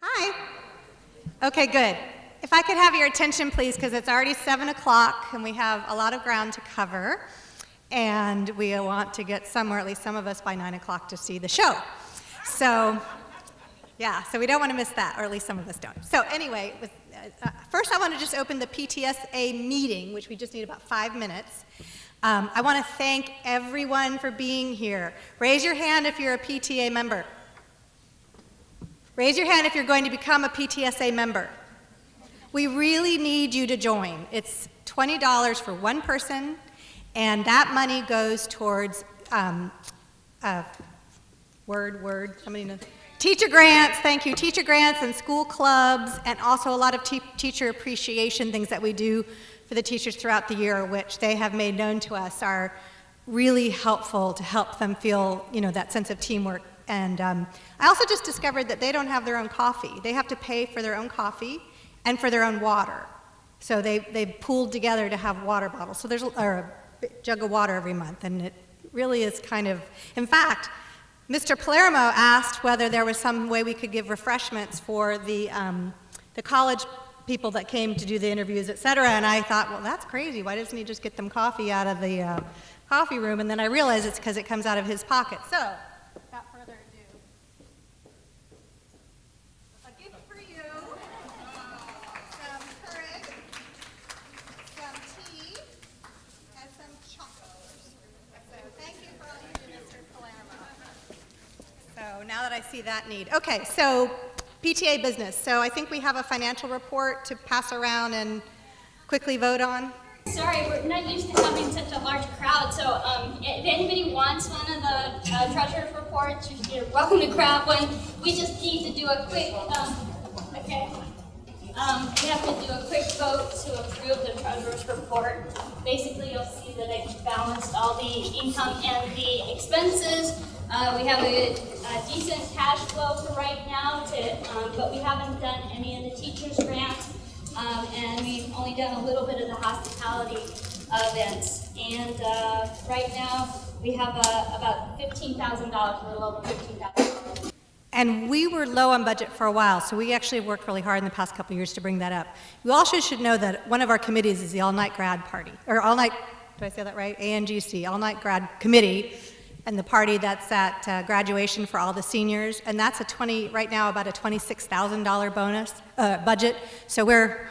Hi. Okay, good. If I could have your attention, please, because it's already 7 o'clock and we have a lot of ground to cover. And we want to get somewhere, at least some of us, by 9 o'clock to see the show. So, yeah, so we don't want to miss that, or at least some of us don't. So anyway, first I want to just open the PTSA meeting, which we just need about 5 minutes. I want to thank everyone for being here. Raise your hand if you're a PTA member. Raise your hand if you're going to become a PTSA member. We really need you to join. It's $20 for one person, and that money goes towards somebody knows. Teacher grants, thank you, teacher grants and school clubs, and also a lot of teacher appreciation things that we do for the teachers throughout the year, which they have made known to us are really helpful to help them feel, that sense of teamwork. And I also just discovered that they don't have their own coffee. They have to pay for their own coffee and for their own water. So they pooled together to have water bottles. So there's a jug of water every month, and it really is kind of, in fact, Mr. Palermo asked whether there was some way we could give refreshments for the college people that came to do the interviews, et cetera, and I thought, well, that's crazy. Why doesn't he just get them coffee out of the coffee room? And then I realized it's because it comes out of his pocket. So, without further ado, a gift for you, some Keurig, some tea, and some chocolates. So thank you for all you do, Mr. Palermo. So now that I see that need. Okay, so PTA business. So I think we have a financial report to pass around and quickly vote on. Sorry, we're not used to having such a large crowd, so if anybody wants one of the treasurer's reports, you're welcome to grab one. We just need to do a quick, we have to do a quick vote to approve the treasurer's report. Basically, you'll see that it balanced all the income and the expenses. We have a decent cash flow for right now, but we haven't done any of the teachers' grants, and we've only done a little bit of the hospitality events. And right now, we have about $15,000, a little over $15,000. And we were low on budget for a while, so we actually worked really hard in the past couple of years to bring that up. You also should know that one of our committees is the All-Night Grad Party, or All-Night, did I say that right? ANGC, All-Night Grad Committee, and the party that's at graduation for all the seniors, and that's right now about a $26,000 bonus budget. So we're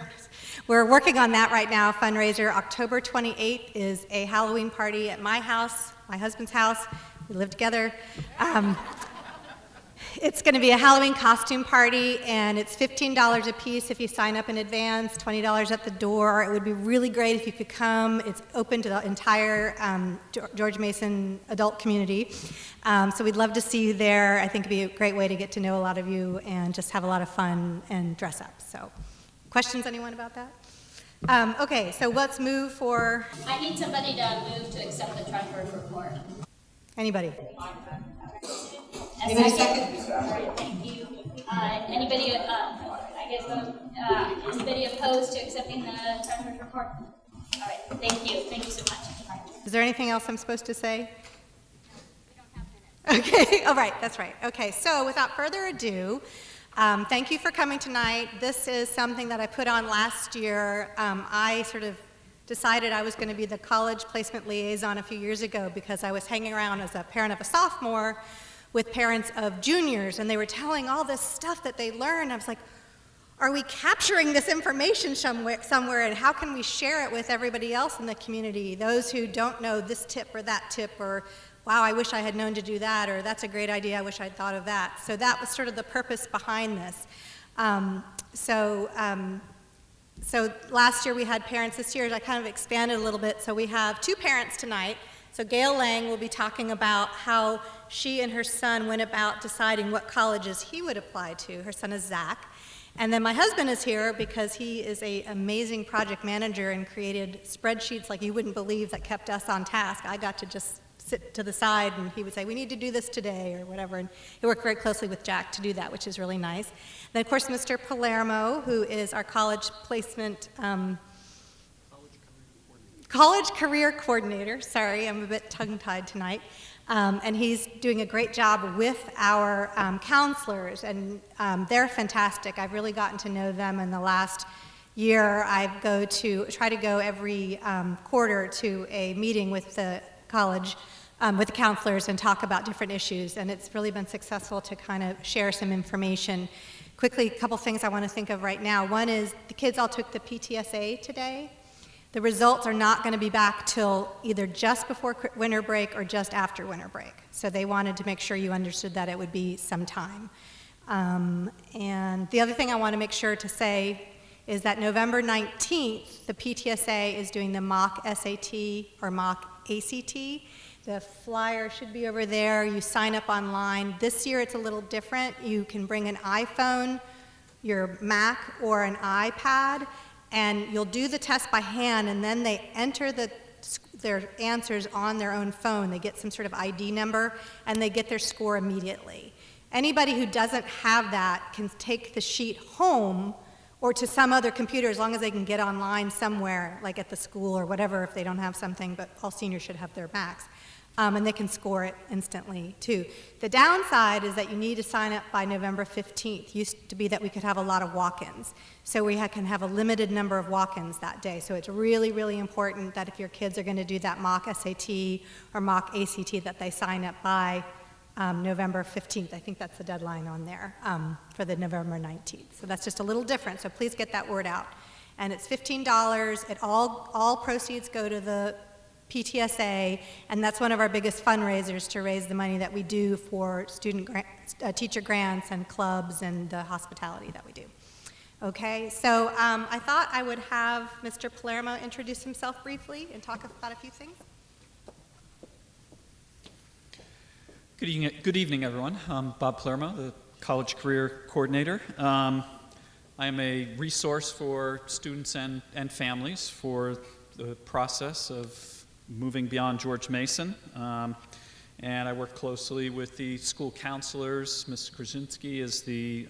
working on that right now, fundraiser. October 28th is a Halloween party at my house, my husband's house. We live together. It's going to be a Halloween costume party, and it's $15 a piece if you sign up in advance, $20 at the door. It would be really great if you could come. It's open to the entire George Mason adult community. So we'd love to see you there. I think it'd be a great way to get to know a lot of you and just have a lot of fun and dress up. So, questions, anyone about that? Okay, so let's move for... I need somebody to move to accept the treasurer's report. Anybody? A second. All right, thank you. Anybody opposed to accepting the treasurer's report? All right, thank you. Thank you so much. Is there anything else I'm supposed to say? Okay, all right, that's right. Okay, so without further ado, thank you for coming tonight. This is something that I put on last year. I sort of decided I was going to be the college placement liaison a few years ago because I was hanging around as a parent of a sophomore with parents of juniors, and they were telling all this stuff that they learned. I was like, are we capturing this information somewhere, and how can we share it with everybody else in the community, those who don't know this tip or that tip, or wow, I wish I had known to do that, or that's a great idea, I wish I'd thought of that. So that was sort of the purpose behind this. So last year we had parents. This year I kind of expanded a little bit, so we have 2 parents tonight. So Gail Lang will be talking about how she and her son went about deciding what colleges he would apply to. Her son is Zach. And then my husband is here because he is an amazing project manager and created spreadsheets like you wouldn't believe that kept us on task. I got to just sit to the side and he would say, we need to do this today or whatever. And he worked very closely with Jack to do that, which is really nice. Then of course Mr. Palermo, who is our college placement College Career Coordinator. Sorry, I'm a bit tongue-tied tonight. And he's doing a great job with our counselors, and they're fantastic. I've really gotten to know them in the last year. I try to go every quarter to a meeting with the college, with the counselors, and talk about different issues, and it's really been successful to kind of share some information. Quickly, a couple things I want to think of right now. One is the kids all took the PTSA today. The results are not going to be back till either just before winter break or just after winter break. So they wanted to make sure you understood that it would be some time. And the other thing I want to make sure to say is that November 19th, the PTSA is doing the mock SAT or mock ACT. The flyer should be over there. You sign up online. This year it's a little different. You can bring an iPhone, your Mac, or an iPad, and you'll do the test by hand, and then they enter their answers on their own phone. They get some sort of ID number, and they get their score immediately. Anybody who doesn't have that can take the sheet home or to some other computer, as long as they can get online somewhere, like at the school or whatever, if they don't have something, but all seniors should have their Macs. And they can score it instantly, too. The downside is that you need to sign up by November 15th. Used to be that we could have a lot of walk-ins. So we can have a limited number of walk-ins that day. So it's really, really important that if your kids are going to do that mock SAT or mock ACT, that they sign up by November 15th. I think that's the deadline on there for the November 19th. So that's just a little different. So please get that word out. And it's $15. All proceeds go to the PTSA, and that's one of our biggest fundraisers to raise the money that we do for teacher grants and clubs and the hospitality that we do. Okay, so I thought I would have Mr. Palermo introduce himself briefly and talk about a few things. Good evening, everyone. I'm Bob Palermo, the College Career Coordinator. I am a resource for students and families for the process of moving beyond George Mason, and I work closely with the school counselors. Ms. Krasinski is the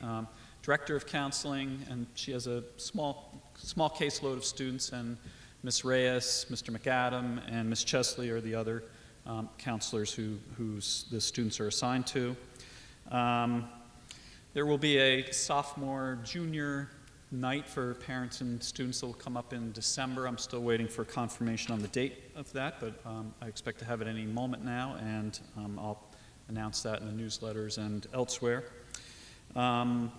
Director of Counseling, and she has a small caseload of students, and Ms. Reyes, Mr. McAdam, and Ms. Chesley are the other counselors who the students are assigned to. There will be a sophomore-junior night for parents and students that will come up in December. I'm still waiting for confirmation on the date of that, but I expect to have it any moment now, and I'll announce that in the newsletters and elsewhere. One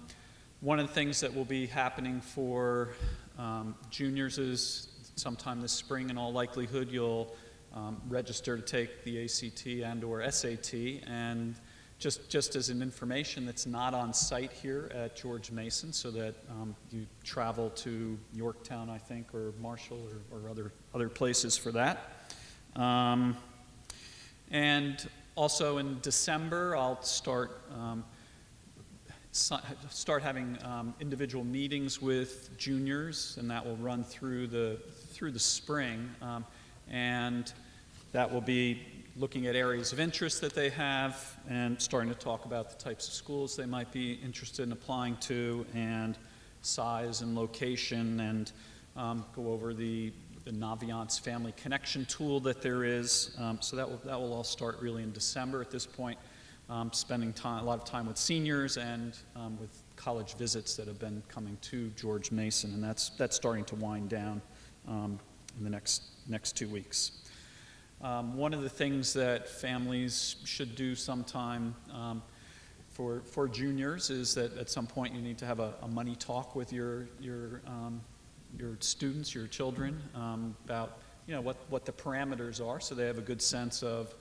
of the things that will be happening for juniors is sometime this spring, in all likelihood, you'll register to take the ACT and or SAT, and just as an information that's not on site here at George Mason, so that you travel to Yorktown, I think, or Marshall, or other places for that. And also in December, I'll start having individual meetings with juniors, and that will run through the spring, and that will be looking at areas of interest that they have and starting to talk about the types of schools they might be interested in applying to, and size and location, and go over the Naviance Family Connection tool that there is. So that will all start really in December at this point, spending a lot of time with seniors and with college visits that have been coming to George Mason, and that's starting to wind down in the next 2 weeks. One of the things that families should do sometime for juniors is that at some point you need to have a money talk with your students, your children, about what the parameters are, so they have a good sense of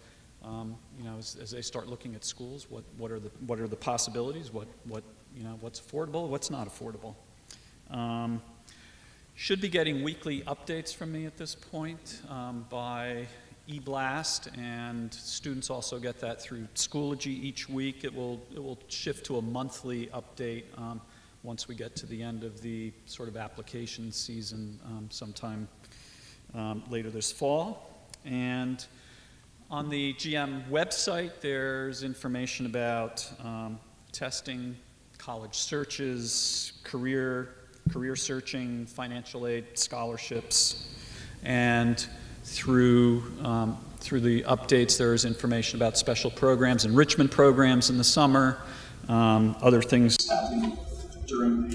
as they start looking at schools, what are the possibilities, what's affordable, what's not affordable. Should be getting weekly updates from me at this point by eBlast, and students also get that through Schoology each week. It will shift to a monthly update once we get to the end of the sort of application season sometime later this fall. And on the GM website, there's information about testing, college searches, career searching, financial aid, scholarships, and through the updates, there is information about special programs, enrichment programs in the summer, other things happening during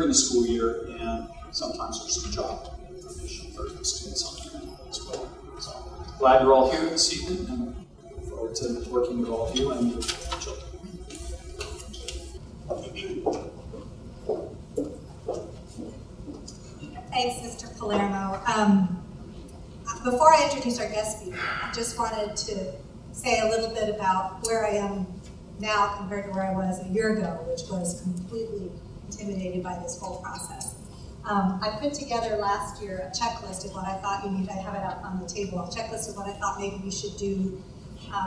the school year, and sometimes there's some job information for the students on there as well. So glad you're all here this evening, and look forward to working with all of you and your children. Thanks, Mr. Palermo. Before I introduce our guest speaker, I just wanted to say a little bit about where I am now compared to where I was a year ago, which was completely intimidated by this whole process. I put together last year a checklist of what I thought you need. I have it up on the table. A checklist of what I thought maybe we should do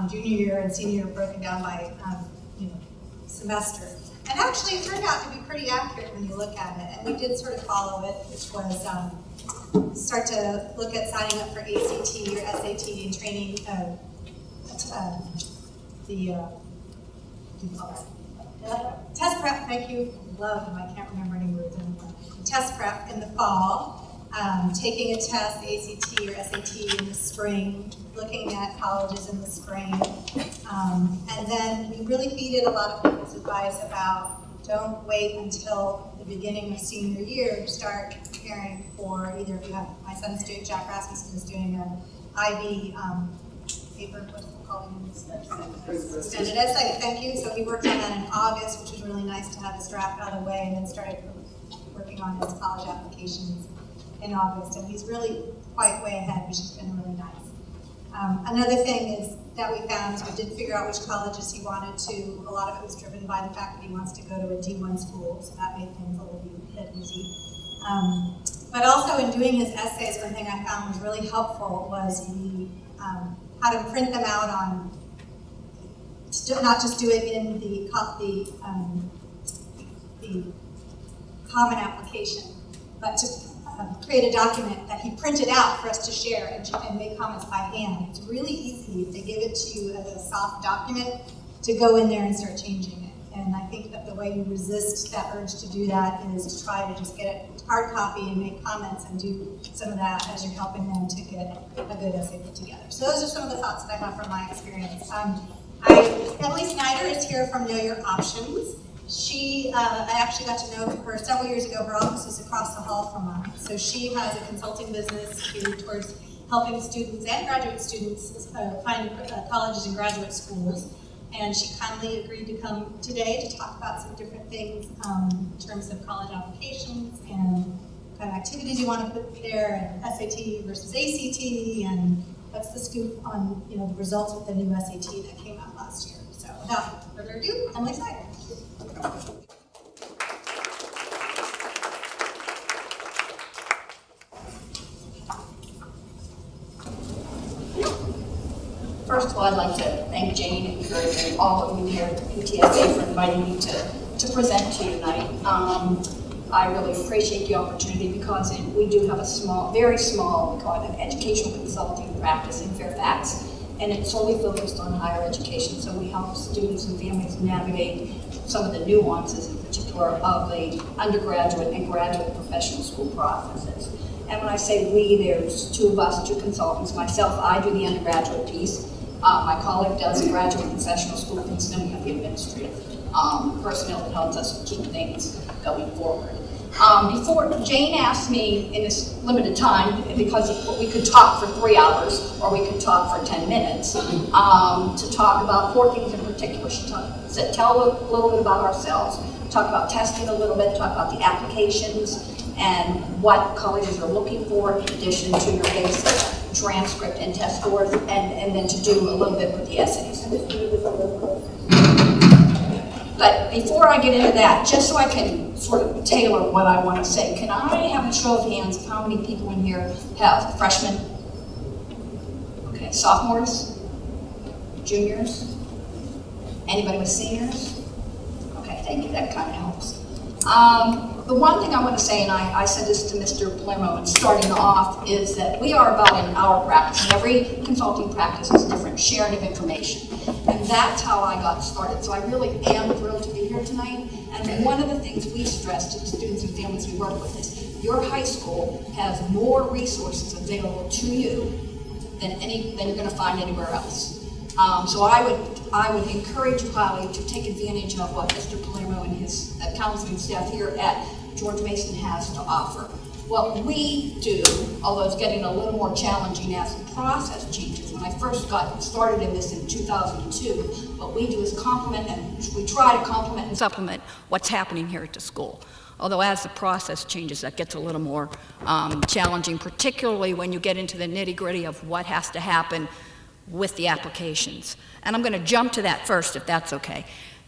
junior year and senior year, broken down by semester. And actually, it turned out to be pretty accurate when you look at it. And we did sort of follow it, which was start to look at signing up for ACT or SAT and training test prep. Thank you. Love them. I can't remember any words anymore. Test prep in the fall, taking a test, the ACT or SAT in the spring, looking at colleges in the spring, and then we really heeded a lot of people's advice about don't wait until the beginning of senior year to start preparing for either, if you have, my son's doing, Jack Rasmussen is doing an IB paper, what's it called? Extended essay, thank you. So he worked on that in August, which was really nice to have his draft out of the way, and then started working on his college applications in August. And he's really quite way ahead, which has been really nice. Another thing is that we found is we did figure out which colleges he wanted to. A lot of it was driven by the fact that he wants to go to a D1 school, so that made things a little bit easy. But also in doing his essays, one thing I found was really helpful was we how to print them out on, not just do it in the common application, but to create a document that he printed out for us to share and make comments by hand. It's really easy if they give it to you as a soft document to go in there and start changing it. And I think that the way you resist that urge to do that is to try to just get it hard copy and make comments and do some of that as you're helping them to get a good essay put together. So those are some of the thoughts that I have from my experience. Emily Snyder is here from Know Your Options. I actually got to know her several years ago. Her office is across the hall from mine. So she has a consulting business geared towards helping students and graduate students find colleges and graduate schools. And she kindly agreed to come today to talk about some different things in terms of college applications and what kind of activities you want to put there, and SAT versus ACT, and what's the scoop on the results with the new SAT that came out last year. So without further ado, Emily Snyder. First of all, I'd like to thank Jane and Kurt and all of you here at the PTSA for inviting me to present to you tonight. I really appreciate the opportunity because we do have a very small, we call it an educational consulting practice in Fairfax, and it's solely focused on higher education. So we help students and families navigate some of the nuances, in particular, of the undergraduate and graduate professional school processes. And when I say we, there's two of us, two consultants. Myself, I do the undergraduate piece. My colleague does the graduate professional school piece, and then we have the administrative personnel that helps us keep things going forward. Before Jane asked me in this limited time, because we could talk for 3 hours or we could talk for 10 minutes, to talk about 4 things in particular. She said, tell a little bit about ourselves, talk about testing a little bit, talk about the applications, and what colleges are looking for in addition to your basic transcript and test scores, and then to do a little bit with the essays. But before I get into that, just so I can sort of tailor what I want to say, can I have a show of hands of how many people in here have freshmen? Okay, sophomores? Juniors? Anybody with seniors? Okay, thank you, that kind of helps. The one thing I want to say, and I said this to Mr. Palermo and starting off, is that we are about an hour practice, and every consulting practice is different, sharing of information. And that's how I got started. So I really am thrilled to be here tonight. And one of the things we stress to the students and families we work with is your high school has more resources available to you than you're going to find anywhere else. So I would encourage you highly to take advantage of what Mr. Palermo and his counseling staff here at George Mason has to offer. What we do, although it's getting a little more challenging as the process changes, when I first got started in this in 2002, what we do is we try to complement and supplement what's happening here at the school. Although as the process changes, that gets a little more challenging, particularly when you get into the nitty-gritty of what has to happen with the applications. And I'm going to jump to that first, if that's okay.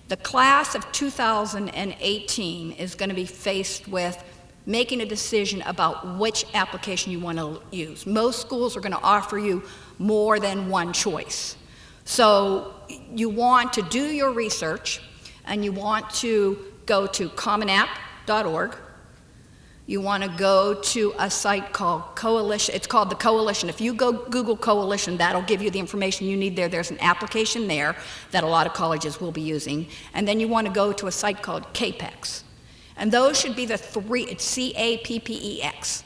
The class of 2018 is going to be faced with making a decision about which application you want to use. Most schools are going to offer you more than one choice. So you want to do your research, and you want to go to commonapp.org. You want to go to a site called Coalition. It's called the Coalition. If you go Google Coalition, that'll give you the information you need there. There's an application there that a lot of colleges will be using. And then you want to go to a site called CAPEX. And those should be the three, it's CAPPEX.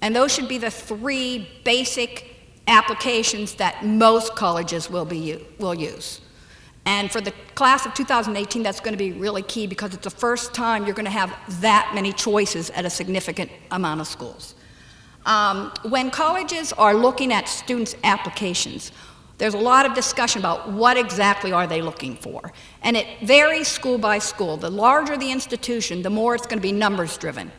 And those should be the three basic applications that most colleges will use. And for the class of 2018, that's going to be really key because it's the first time you're going to have that many choices at a significant amount of schools. When colleges are looking at students' applications, there's a lot of discussion about what exactly are they looking for. And it varies school by school. The larger the institution, the more it's going to be numbers driven.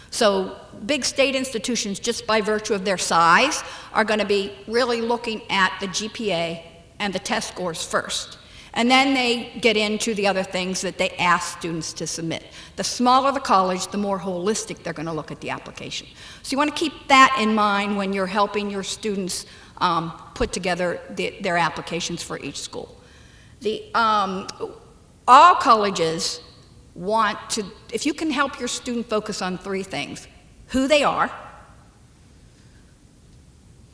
So big state institutions, just by virtue of their size, are going to be really looking at the GPA and the test scores first. And then they get into the other things that they ask students to submit. The smaller the college, the more holistic they're going to look at the application. So you want to keep that in mind when you're helping your students put together their applications for each school. All colleges want to, if you can help your student focus on three things: who they are,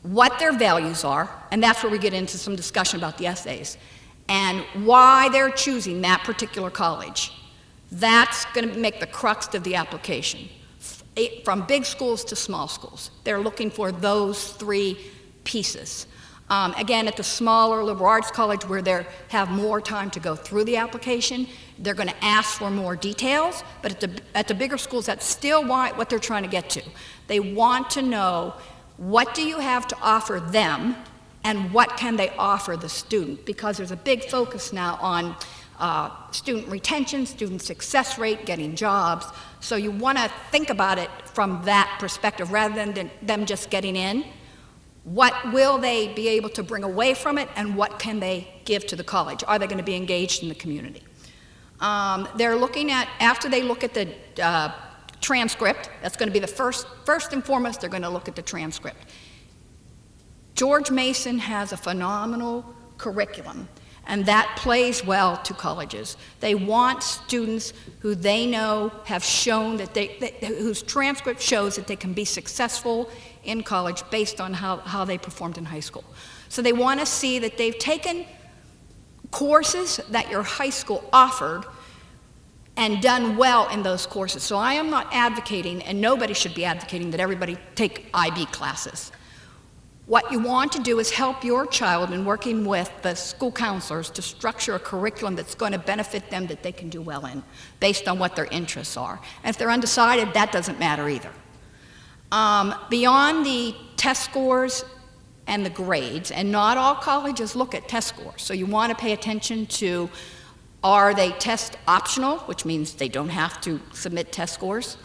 what their values are, and that's where we get into some discussion about the essays, and why they're choosing that particular college. That's going to make the crux of the application. From big schools to small schools, they're looking for those three pieces. Again, at the smaller liberal arts college where they have more time to go through the application, they're going to ask for more details, but at the bigger schools, that's still what they're trying to get to. They want to know, what do you have to offer them, and what can they offer the student? Because there's a big focus now on student retention, student success rate, getting jobs. So you want to think about it from that perspective rather than them just getting in. What will they be able to bring away from it, and what can they give to the college? Are they going to be engaged in the community? They're looking at, after they look at the transcript, that's going to be the first and foremost, they're going to look at the transcript. George Mason has a phenomenal curriculum, and that plays well to colleges. They want students who they know have shown that whose transcript shows that they can be successful in college based on how they performed in high school. So they want to see that they've taken courses that your high school offered and done well in those courses. So I am not advocating, and nobody should be advocating, that everybody take IB classes. What you want to do is help your child in working with the school counselors to structure a curriculum that's going to benefit them, that they can do well in, based on what their interests are. And if they're undecided, that doesn't matter either. Beyond the test scores and the grades, and not all colleges look at test scores, so you want to pay attention to, are they test optional, which means they don't have to submit test scores?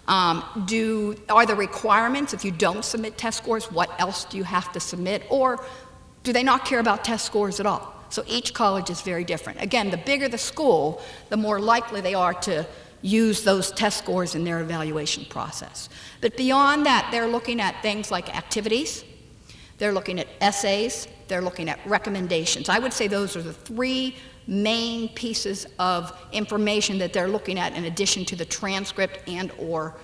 Are the requirements, if you don't submit test scores, what else do you have to submit? Or do they not care about test scores at all? So each college is very different. Again, the bigger the school, the more likely they are to use those test scores in their evaluation process. But beyond that, they're looking at things like activities, they're looking at essays, they're looking at recommendations. I would say those are the three main pieces of information that they're looking at in addition to the transcript and or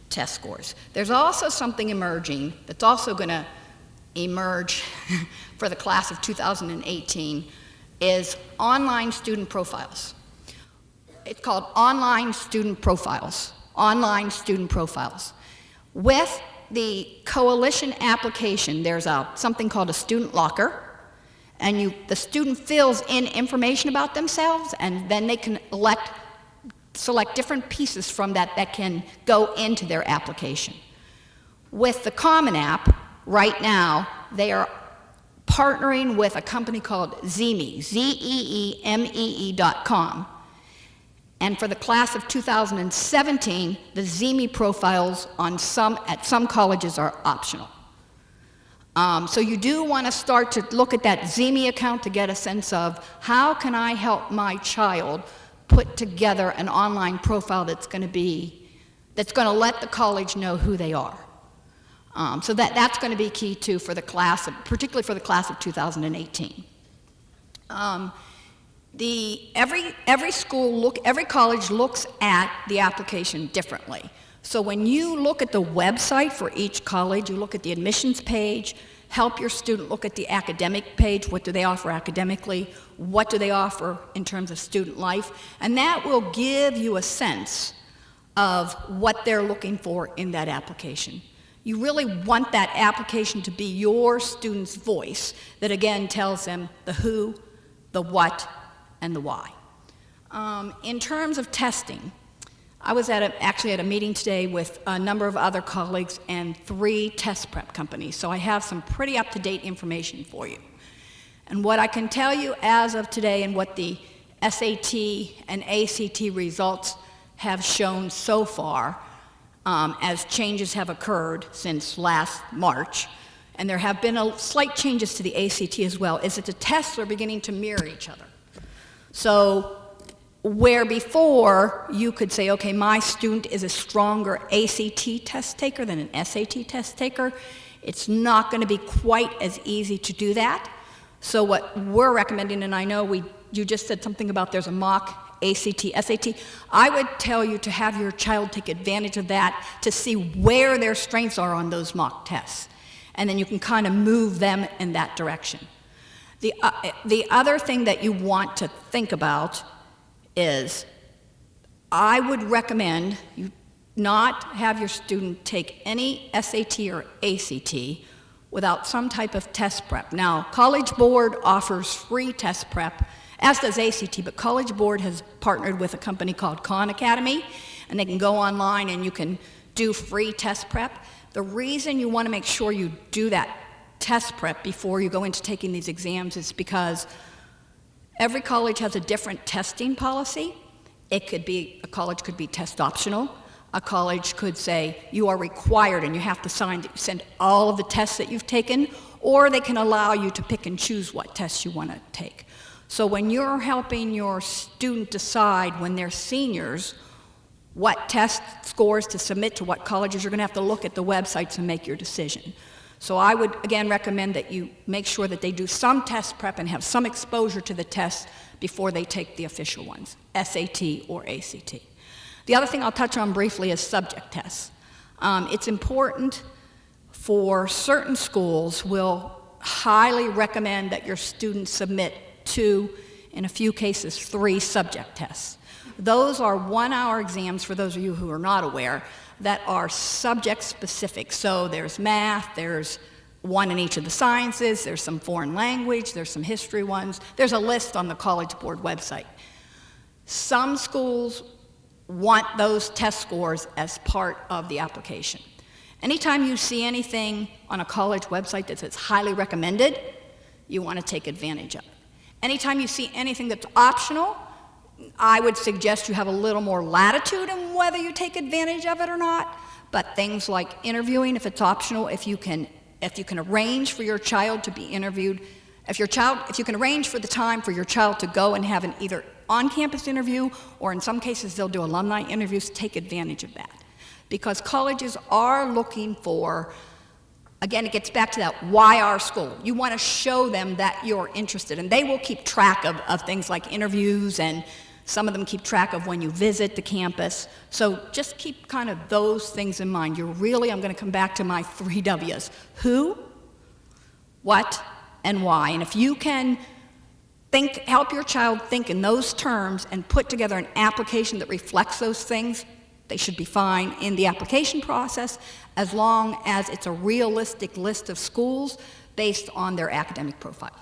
test scores. There's also something emerging that's also going to emerge for the class of 2018 is online student profiles. It's called online student profiles. Online student profiles. With the coalition application, there's something called a student locker, and the student fills in information about themselves, and then they can select different pieces from that can go into their application. With the Common App, right now, they are partnering with a company called Zeemee, Zeemee.com. And for the class of 2017, the Zeemee profiles at some colleges are optional. So you do want to start to look at that Zeemee account to get a sense of how can I help my child put together an online profile that's going to let the college know who they are. So that's going to be key too for the class, particularly for the class of 2018. Every college looks at the application differently. So when you look at the website for each college, you look at the admissions page, help your student look at the academic page. What do they offer academically? What do they offer in terms of student life? And that will give you a sense of what they're looking for in that application. You really want that application to be your student's voice that, again, tells them the who, the what, and the why. In terms of testing, I was actually at a meeting today with a number of other colleagues and 3 test prep companies, so I have some pretty up-to-date information for you. And what I can tell you as of today and what the SAT and ACT results have shown so far, as changes have occurred since last March, and there have been slight changes to the ACT as well, is that the tests are beginning to mirror each other. So where before you could say, okay, my student is a stronger ACT test taker than an SAT test taker, it's not going to be quite as easy to do that. So what we're recommending, and I know you just said something about there's a mock ACT, SAT, I would tell you to have your child take advantage of that to see where their strengths are on those mock tests. And then you can kind of move them in that direction. The other thing that you want to think about is I would recommend you not have your student take any SAT or ACT without some type of test prep. Now, College Board offers free test prep, as does ACT, but College Board has partnered with a company called Khan Academy, and they can go online and you can do free test prep. The reason you want to make sure you do that test prep before you go into taking these exams is because every college has a different testing policy. A college could be test optional. A college could say you are required and you have to send all of the tests that you've taken, or they can allow you to pick and choose what tests you want to take. So when you're helping your student decide when they're seniors what test scores to submit to what colleges, you're going to have to look at the websites and make your decision. So I would, again, recommend that you make sure that they do some test prep and have some exposure to the tests before they take the official ones, SAT or ACT. The other thing I'll touch on briefly is subject tests. It's important for certain schools will highly recommend that your students submit 2, in a few cases 3 subject tests. Those are 1-hour exams, for those of you who are not aware, that are subject specific. So there's math, there's one in each of the sciences, there's some foreign language, there's some history ones. There's a list on the College Board website. Some schools want those test scores as part of the application. Anytime you see anything on a college website that says highly recommended, you want to take advantage of it. Anytime you see anything that's optional, I would suggest you have a little more latitude in whether you take advantage of it or not. But things like interviewing, if it's optional, if you can arrange for your child to be interviewed, if you can arrange for the time for your child to go and have an either on-campus interview, or in some cases they'll do alumni interviews, take advantage of that. Because colleges are looking for, again, it gets back to that why our school. You want to show them that you're interested, and they will keep track of things like interviews, and some of them keep track of when you visit the campus. So just keep kind of those things in mind. I'm going to come back to my 3 W's. Who, what, and why. And if you can help your child think in those terms and put together an application that reflects those things, they should be fine in the application process as long as it's a realistic list of schools based on their academic profile.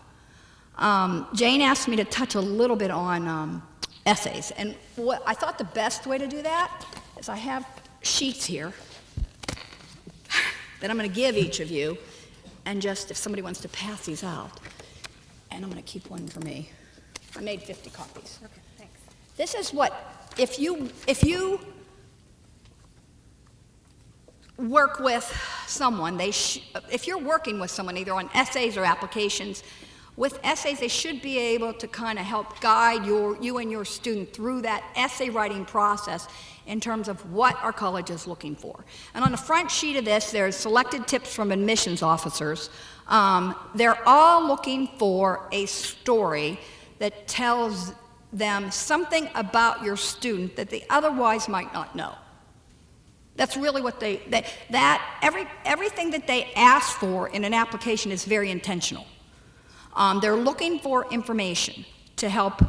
Jane asked me to touch a little bit on essays, and what I thought the best way to do that is I have sheets here that I'm going to give each of you, and just if somebody wants to pass these out, and I'm going to keep one for me. I made 50 copies. Okay, thanks. This is what, if you work with someone, if you're working with someone either on essays or applications, with essays they should be able to kind of help guide you and your student through that essay writing process in terms of what our college is looking for. And on the front sheet of this, there's selected tips from admissions officers. They're all looking for a story that tells them something about your student that they otherwise might not know. That's really what everything that they ask for in an application is very intentional. They're looking for information to help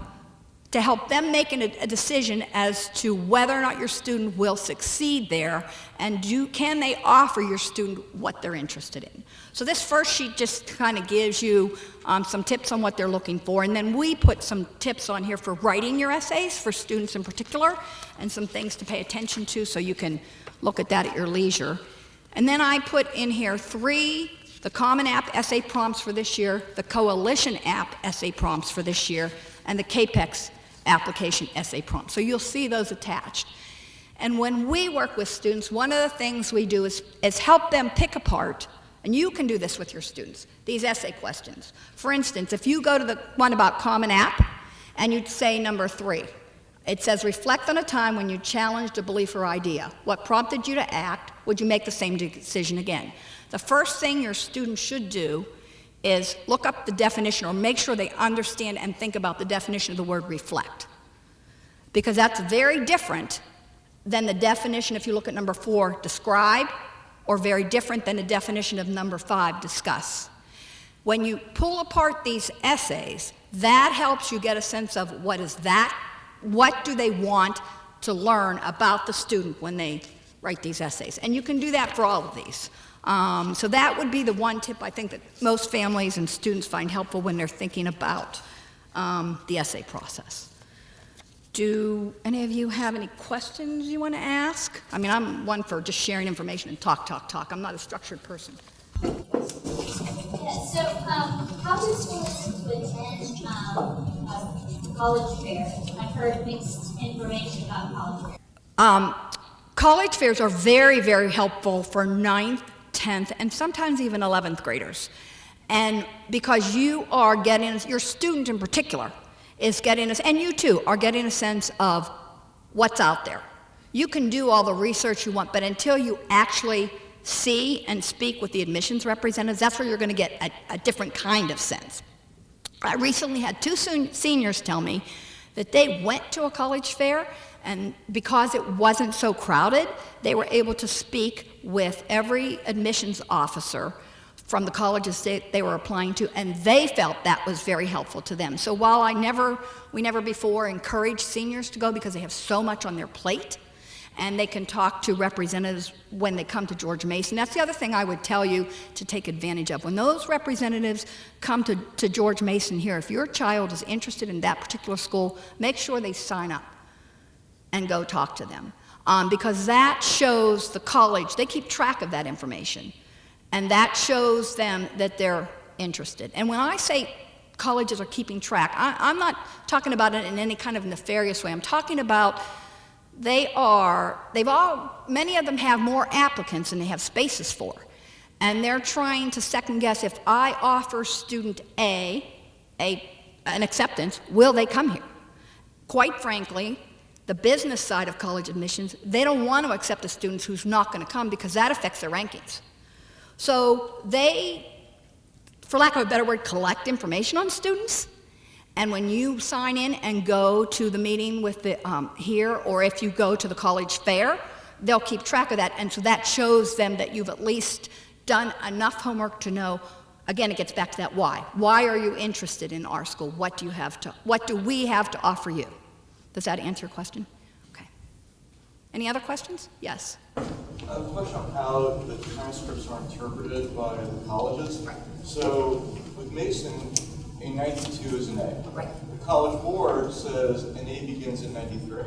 them make a decision as to whether or not your student will succeed there, and can they offer your student what they're interested in. So this first sheet just kind of gives you some tips on what they're looking for, and then we put some tips on here for writing your essays for students in particular, and some things to pay attention to so you can look at that at your leisure. And then I put in here the Common App essay prompts for this year, the Coalition App essay prompts for this year, and the CAPEX application essay prompts. So you'll see those attached. And when we work with students, one of the things we do is help them pick apart, and you can do this with your students, these essay questions. For instance, if you go to the one about Common App, and you say number 3, it says, reflect on a time when you challenged a belief or idea. What prompted you to act? Would you make the same decision again? The first thing your students should do is look up the definition, or make sure they understand and think about the definition of the word reflect. Because that's very different than the definition, if you look at number 4, describe, or very different than the definition of number 5, discuss. When you pull apart these essays, that helps you get a sense of what do they want to learn about the student when they write these essays. And you can do that for all of these. So that would be the one tip I think that most families and students find helpful when they're thinking about the essay process. Do any of you have any questions you want to ask? I mean, I'm one for just sharing information and talk. I'm not a structured person. Yeah, so how do students attend college fair? I've heard mixed information about college fair. College fairs are very, very helpful for 9th, 10th, and sometimes even 11th graders. And because you are getting, your student in particular, is getting, and you too, are getting a sense of what's out there. You can do all the research you want, but until you actually see and speak with the admissions representatives, that's where you're going to get a different kind of sense. I recently had 2 seniors tell me that they went to a college fair, and because it wasn't so crowded, they were able to speak with every admissions officer from the colleges they were applying to, and they felt that was very helpful to them. So while we never before encouraged seniors to go because they have so much on their plate, and they can talk to representatives when they come to George Mason. That's the other thing I would tell you to take advantage of. When those representatives come to George Mason here, if your child is interested in that particular school, make sure they sign up and go talk to them. Because that shows the college, they keep track of that information, and that shows them that they're interested. And when I say colleges are keeping track, I'm not talking about it in any kind of nefarious way. I'm talking about many of them have more applicants than they have spaces for. And they're trying to second guess, if I offer student A an acceptance, will they come here? Quite frankly, the business side of college admissions, they don't want to accept a student who's not going to come because that affects their rankings. So they, for lack of a better word, collect information on students. And when you sign in and go to the meeting with the here, or if you go to the college fair, they'll keep track of that. And so that shows them that you've at least done enough homework to know. Again, it gets back to that why. Why are you interested in our school? What do we have to offer you? Does that answer your question? Okay. Any other questions? Yes. A question on how the transcripts are interpreted by the colleges. Right. So with Mason, a 92 is an A. Right. The College Board says an A begins at 93.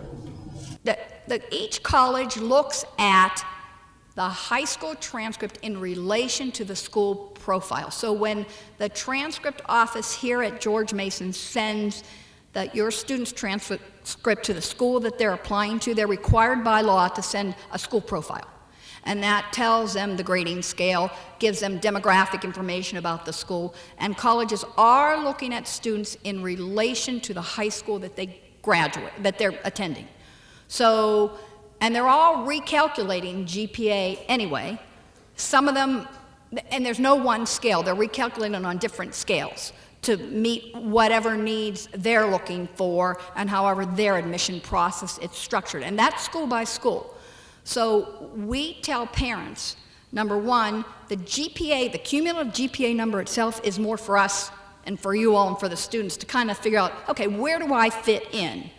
Each college looks at the high school transcript in relation to the school profile. So when the transcript office here at George Mason sends your student's transcript to the school that they're applying to, they're required by law to send a school profile. And that tells them the grading scale, gives them demographic information about the school, and colleges are looking at students in relation to the high school that that they're attending. So, and they're all recalculating GPA anyway. Some of them, and there's no one scale, they're recalculating on different scales to meet whatever needs they're looking for and however their admission process is structured. And that's school by school. So we tell parents, number one, the GPA, the cumulative GPA number itself is more for us and for you all and for the students to kind of figure out, okay, where do I fit in?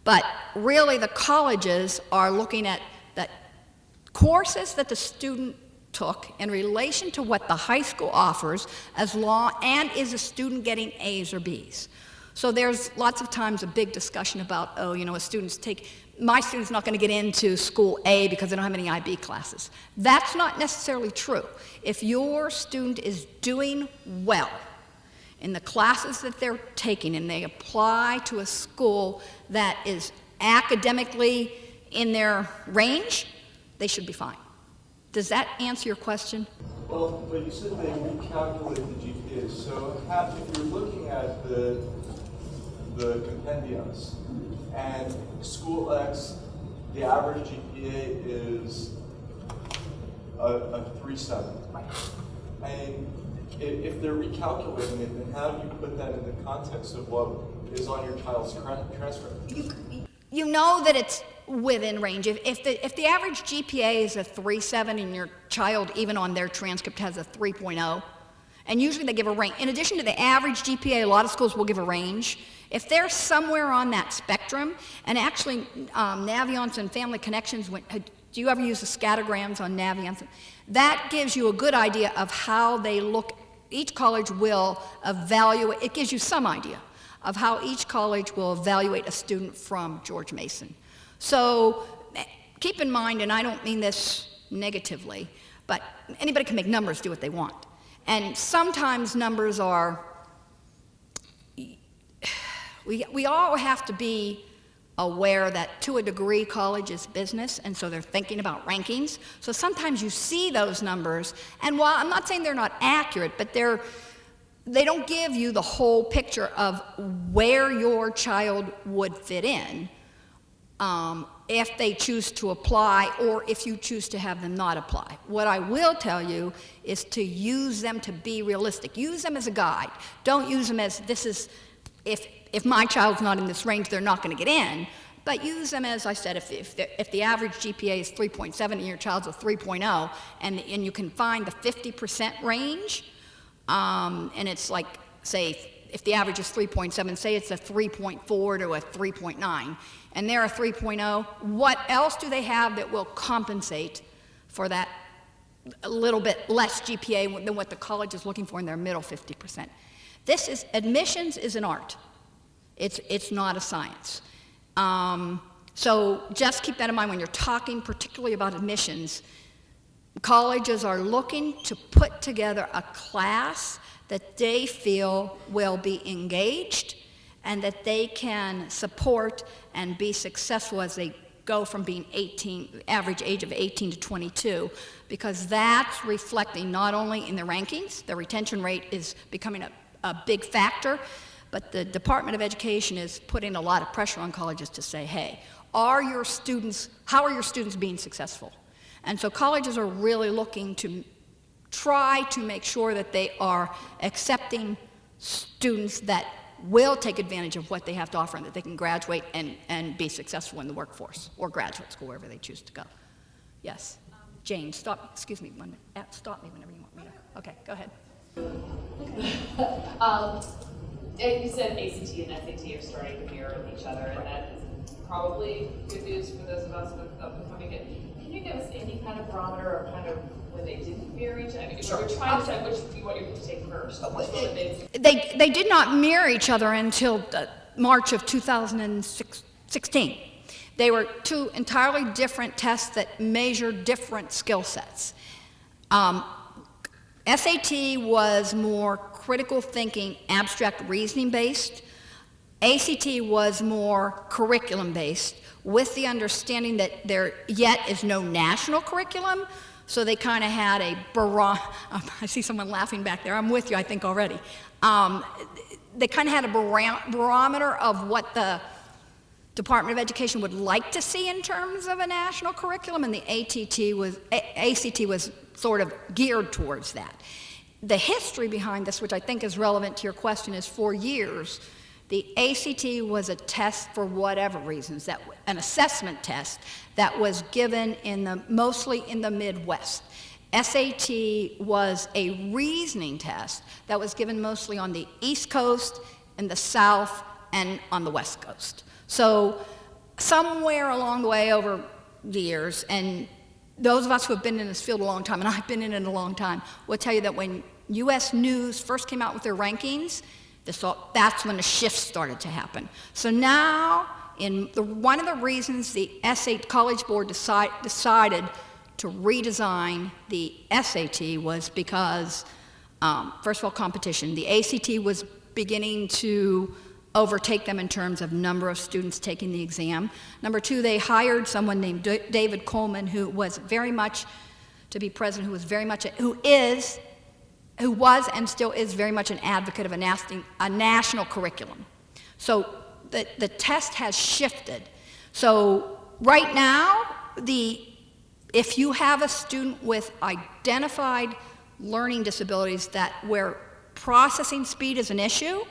But really the colleges are looking at the courses that the student took in relation to what the high school offers as long, and is a student getting A's or B's. So there's lots of times a big discussion about, oh, you know, my student's not going to get into school A because they don't have any IB classes. That's not necessarily true. If your student is doing well in the classes that they're taking and they apply to a school that is academically in their range, they should be fine. Does that answer your question? Well, but you said they recalculate the GPAs. So if you're looking at the compendiums and school X, the average GPA is a 3.7. Right. And if they're recalculating it, then how do you put that in the context of what is on your child's transcript? You know that it's within range. If the average GPA is a 3.7 and your child, even on their transcript, has a 3.0, and usually they give a range. In addition to the average GPA, a lot of schools will give a range. If they're somewhere on that spectrum, and actually Naviance and Family Connections, do you ever use the scattergrams on Naviance? That gives you a good idea of how they look. Each college will evaluate, it gives you some idea of how each college will evaluate a student from George Mason. So keep in mind, and I don't mean this negatively, but anybody can make numbers do what they want. And sometimes numbers are, we all have to be aware that to a degree college is business, and so they're thinking about rankings. So sometimes you see those numbers, and while I'm not saying they're not accurate, but they don't give you the whole picture of where your child would fit in if they choose to apply or if you choose to have them not apply. What I will tell you is to use them to be realistic. Use them as a guide. Don't use them as if my child's not in this range, they're not going to get in. But use them as I said, if the average GPA is 3.7 and your child's a 3.0, and you can find the 50% range, and it's like, say, if the average is 3.7, say it's a 3.4 to a 3.9, and they're a 3.0, what else do they have that will compensate for that a little bit less GPA than what the college is looking for in their middle 50%? Admissions is an art. It's not a science. So just keep that in mind when you're talking particularly about admissions. Colleges are looking to put together a class that they feel will be engaged and that they can support and be successful as they go from being average age of 18 to 22, because that's reflecting not only in the rankings, the retention rate is becoming a big factor, but the Department of Education is putting a lot of pressure on colleges to say, hey, how are your students being successful? And so colleges are really looking to try to make sure that they are accepting students that will take advantage of what they have to offer and that they can graduate and be successful in the workforce or graduate school, wherever they choose to go. Yes. Jane, stop me whenever you want me to. Okay, go ahead. You said ACT and SAT are starting to mirror each other, and that is probably good news for those of us with up and coming in. Can you give us any kind of barometer of kind of when they didn't mirror each other? Sure. We're trying to decide which you want to take first. Which one of these? They did not mirror each other until March of 2016. They were two entirely different tests that measured different skill sets. SAT was more critical thinking, abstract reasoning based. ACT was more curriculum based, with the understanding that there yet is no national curriculum. So they kind of had a I see someone laughing back there. I'm with you, I think, already. They kind of had a barometer of what the Department of Education would like to see in terms of a national curriculum, and the ACT was sort of geared towards that. The history behind this, which I think is relevant to your question, is for years, the ACT was a test for whatever reasons, an assessment test that was given mostly in the Midwest. SAT was a reasoning test that was given mostly on the East Coast, in the South, and on the West Coast. So somewhere along the way over the years, and those of us who have been in this field a long time, and I've been in it a long time, will tell you that when U.S. News first came out with their rankings, that's when the shift started to happen. So now, one of the reasons the College Board decided to redesign the SAT was because, first of all, competition. The ACT was beginning to overtake them in terms of number of students taking the exam. Number two, they hired someone named David Coleman, who was very much, to be president, who was and still is very much an advocate of a national curriculum. So the test has shifted. So right now, if you have a student with identified learning disabilities where processing speed is an issue,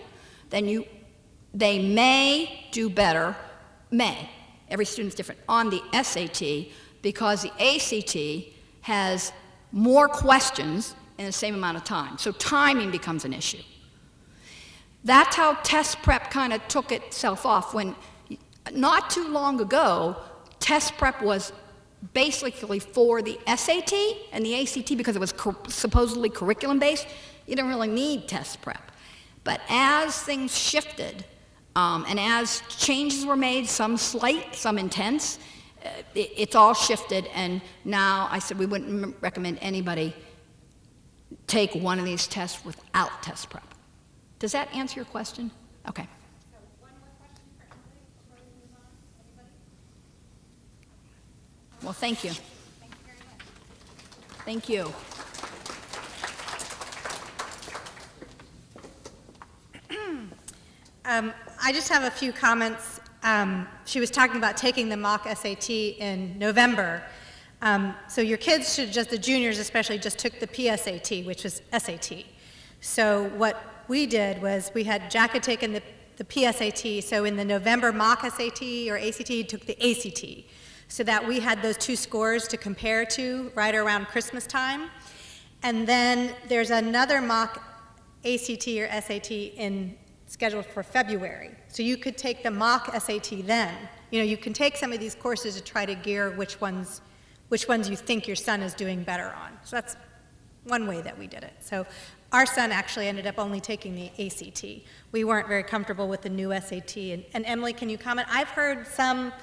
then they may do better, every student's different, on the SAT, because the ACT has more questions in the same amount of time. So timing becomes an issue. That's how test prep kind of took itself off when, not too long ago, test prep was basically for the SAT and the ACT because it was supposedly curriculum-based. You don't really need test prep. But as things shifted, and as changes were made, some slight, some intense, it's all shifted, and now I said we wouldn't recommend anybody take one of these tests without test prep. Does that answer your question? Okay. One more question for Emily before we move on. Anybody? Well, thank you. Thank you very much. Thank you. I just have a few comments. She was talking about taking the mock SAT in November. So your kids the juniors especially, just took the PSAT, which was SAT. So what we did was Jack had taken the PSAT, so in the November mock SAT or ACT, he took the ACT, so that we had those two scores to compare to right around Christmas time. And then there's another mock ACT or SAT scheduled for February. So you could take the mock SAT then. You can take some of these courses to try to gear which ones you think your son is doing better on. So that's one way that we did it. So our son actually ended up only taking the ACT. We weren't very comfortable with the new SAT. And Emily, can you comment? I've heard someone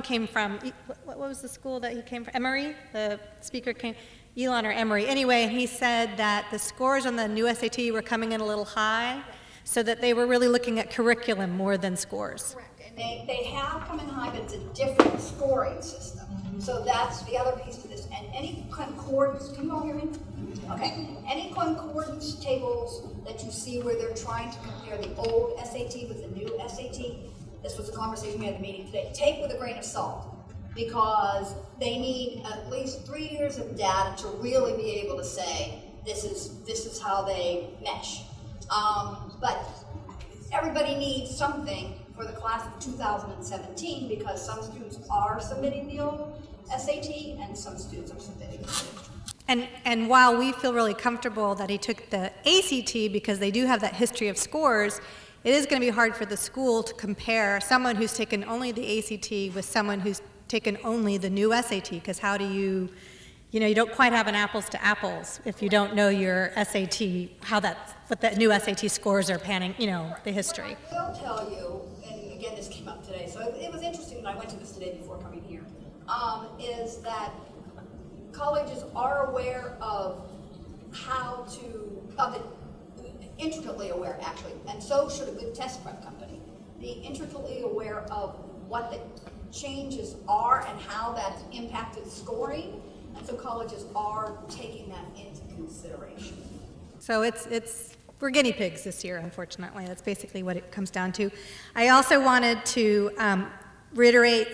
came from, what was the school that he came from? Emory? The speaker came, Elon or Emory. Anyway, he said that the scores on the new SAT were coming in a little high, so that they were really looking at curriculum more than scores. Correct, and they have come in high, but it's a different scoring system. So that's the other piece of this. And any concordance, can you all hear me? Okay. Any concordance tables that you see where they're trying to compare the old SAT with the new SAT, this was a conversation we had at the meeting today, take with a grain of salt, because they need at least 3 years of data to really be able to say this is how they mesh. But everybody needs something for the class of 2017, because some students are submitting the old SAT and some students are submitting the new. And while we feel really comfortable that he took the ACT because they do have that history of scores, it is going to be hard for the school to compare someone who's taken only the ACT with someone who's taken only the new SAT, because how do you don't quite have an apples to apples if you don't know your SAT, what the new SAT scores are panning, the history. What I will tell you, and again, this came up today, so it was interesting that I went to this today before coming here, is that colleges are aware of intricately aware, actually, and so should a good test prep company be intricately aware of what the changes are and how that's impacted scoring, and so colleges are taking that into consideration. So we're guinea pigs this year, unfortunately. That's basically what it comes down to. I also wanted to reiterate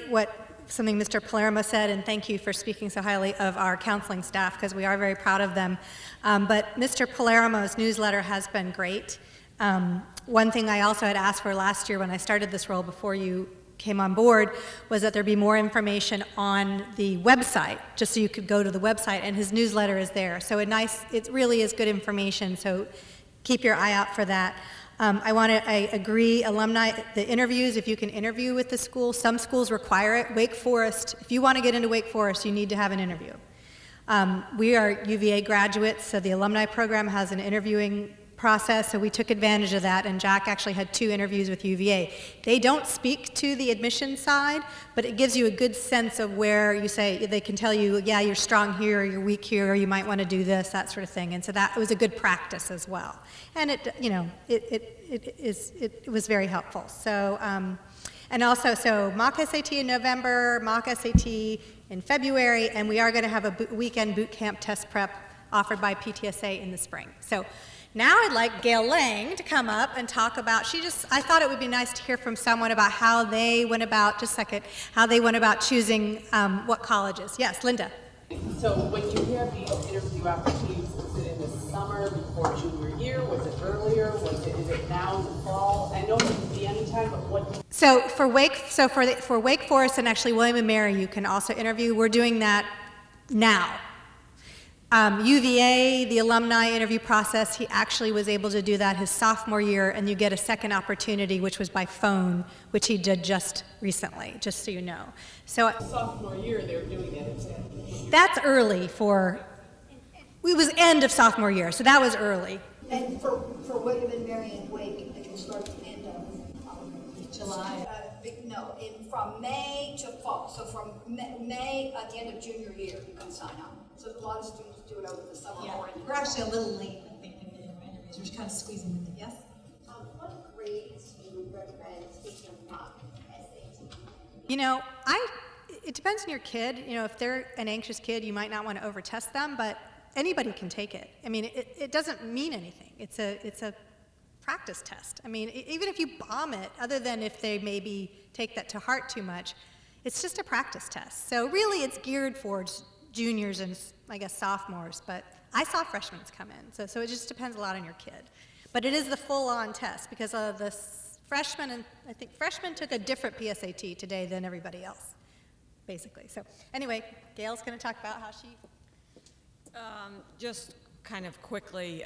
something Mr. Palermo said, and thank you for speaking so highly of our counseling staff, because we are very proud of them. But Mr. Palermo's newsletter has been great. One thing I also had asked for last year when I started this role before you came on board was that there be more information on the website, just so you could go to the website, and his newsletter is there. So it really is good information, so keep your eye out for that. I agree, alumni, the interviews, if you can interview with the school, some schools require it. Wake Forest, if you want to get into Wake Forest, you need to have an interview. We are UVA graduates, so the alumni program has an interviewing process, so we took advantage of that, and Jack actually had 2 interviews with UVA. They don't speak to the admission side, but it gives you a good sense of where they can tell you, yeah, you're strong here, or you're weak here, or you might want to do this, that sort of thing, and so that was a good practice as well. And it was very helpful. So, and also, so mock SAT in November, mock SAT in February, and we are going to have a weekend boot camp test prep offered by PTSA in the spring. So now I'd like Gail Lang to come up and talk about, I thought it would be nice to hear from someone about how they went about, how they went about choosing what colleges. Yes, Linda. So when you have these interview opportunities, was it in the summer before junior year? Was it earlier? Is it now in the fall? I know it can be any time, but what? So for Wake Forest and actually William & Mary, you can also interview. We're doing that now. UVA, the alumni interview process, he actually was able to do that his sophomore year, and you get a second opportunity, which was by phone, which he did just recently, just so you know. So Sophomore year, they're doing it. That's early it was end of sophomore year, so that was early. And for William and Mary and Wake, it can start at the end of July. From May to fall. So from May at the end of junior year, you can sign up. So a lot of students do it over the summer. Yeah, we're actually a little late, I think, in the interviews. We're kind of squeezing them in. Yes? What grades do you recommend taking mock SAT? It depends on your kid. If they're an anxious kid, you might not want to overtest them, but anybody can take it. I mean, it doesn't mean anything. It's a practice test. I mean, even if you bomb it, other than if they maybe take that to heart too much, it's just a practice test. So really, it's geared for juniors and, I guess, sophomores, but I saw freshmen come in, so it just depends a lot on your kid. But it is the full-on test, because of the freshmen, and I think freshmen took a different PSAT today than everybody else, basically. So anyway, Gail's going to talk about how she... Just kind of quickly,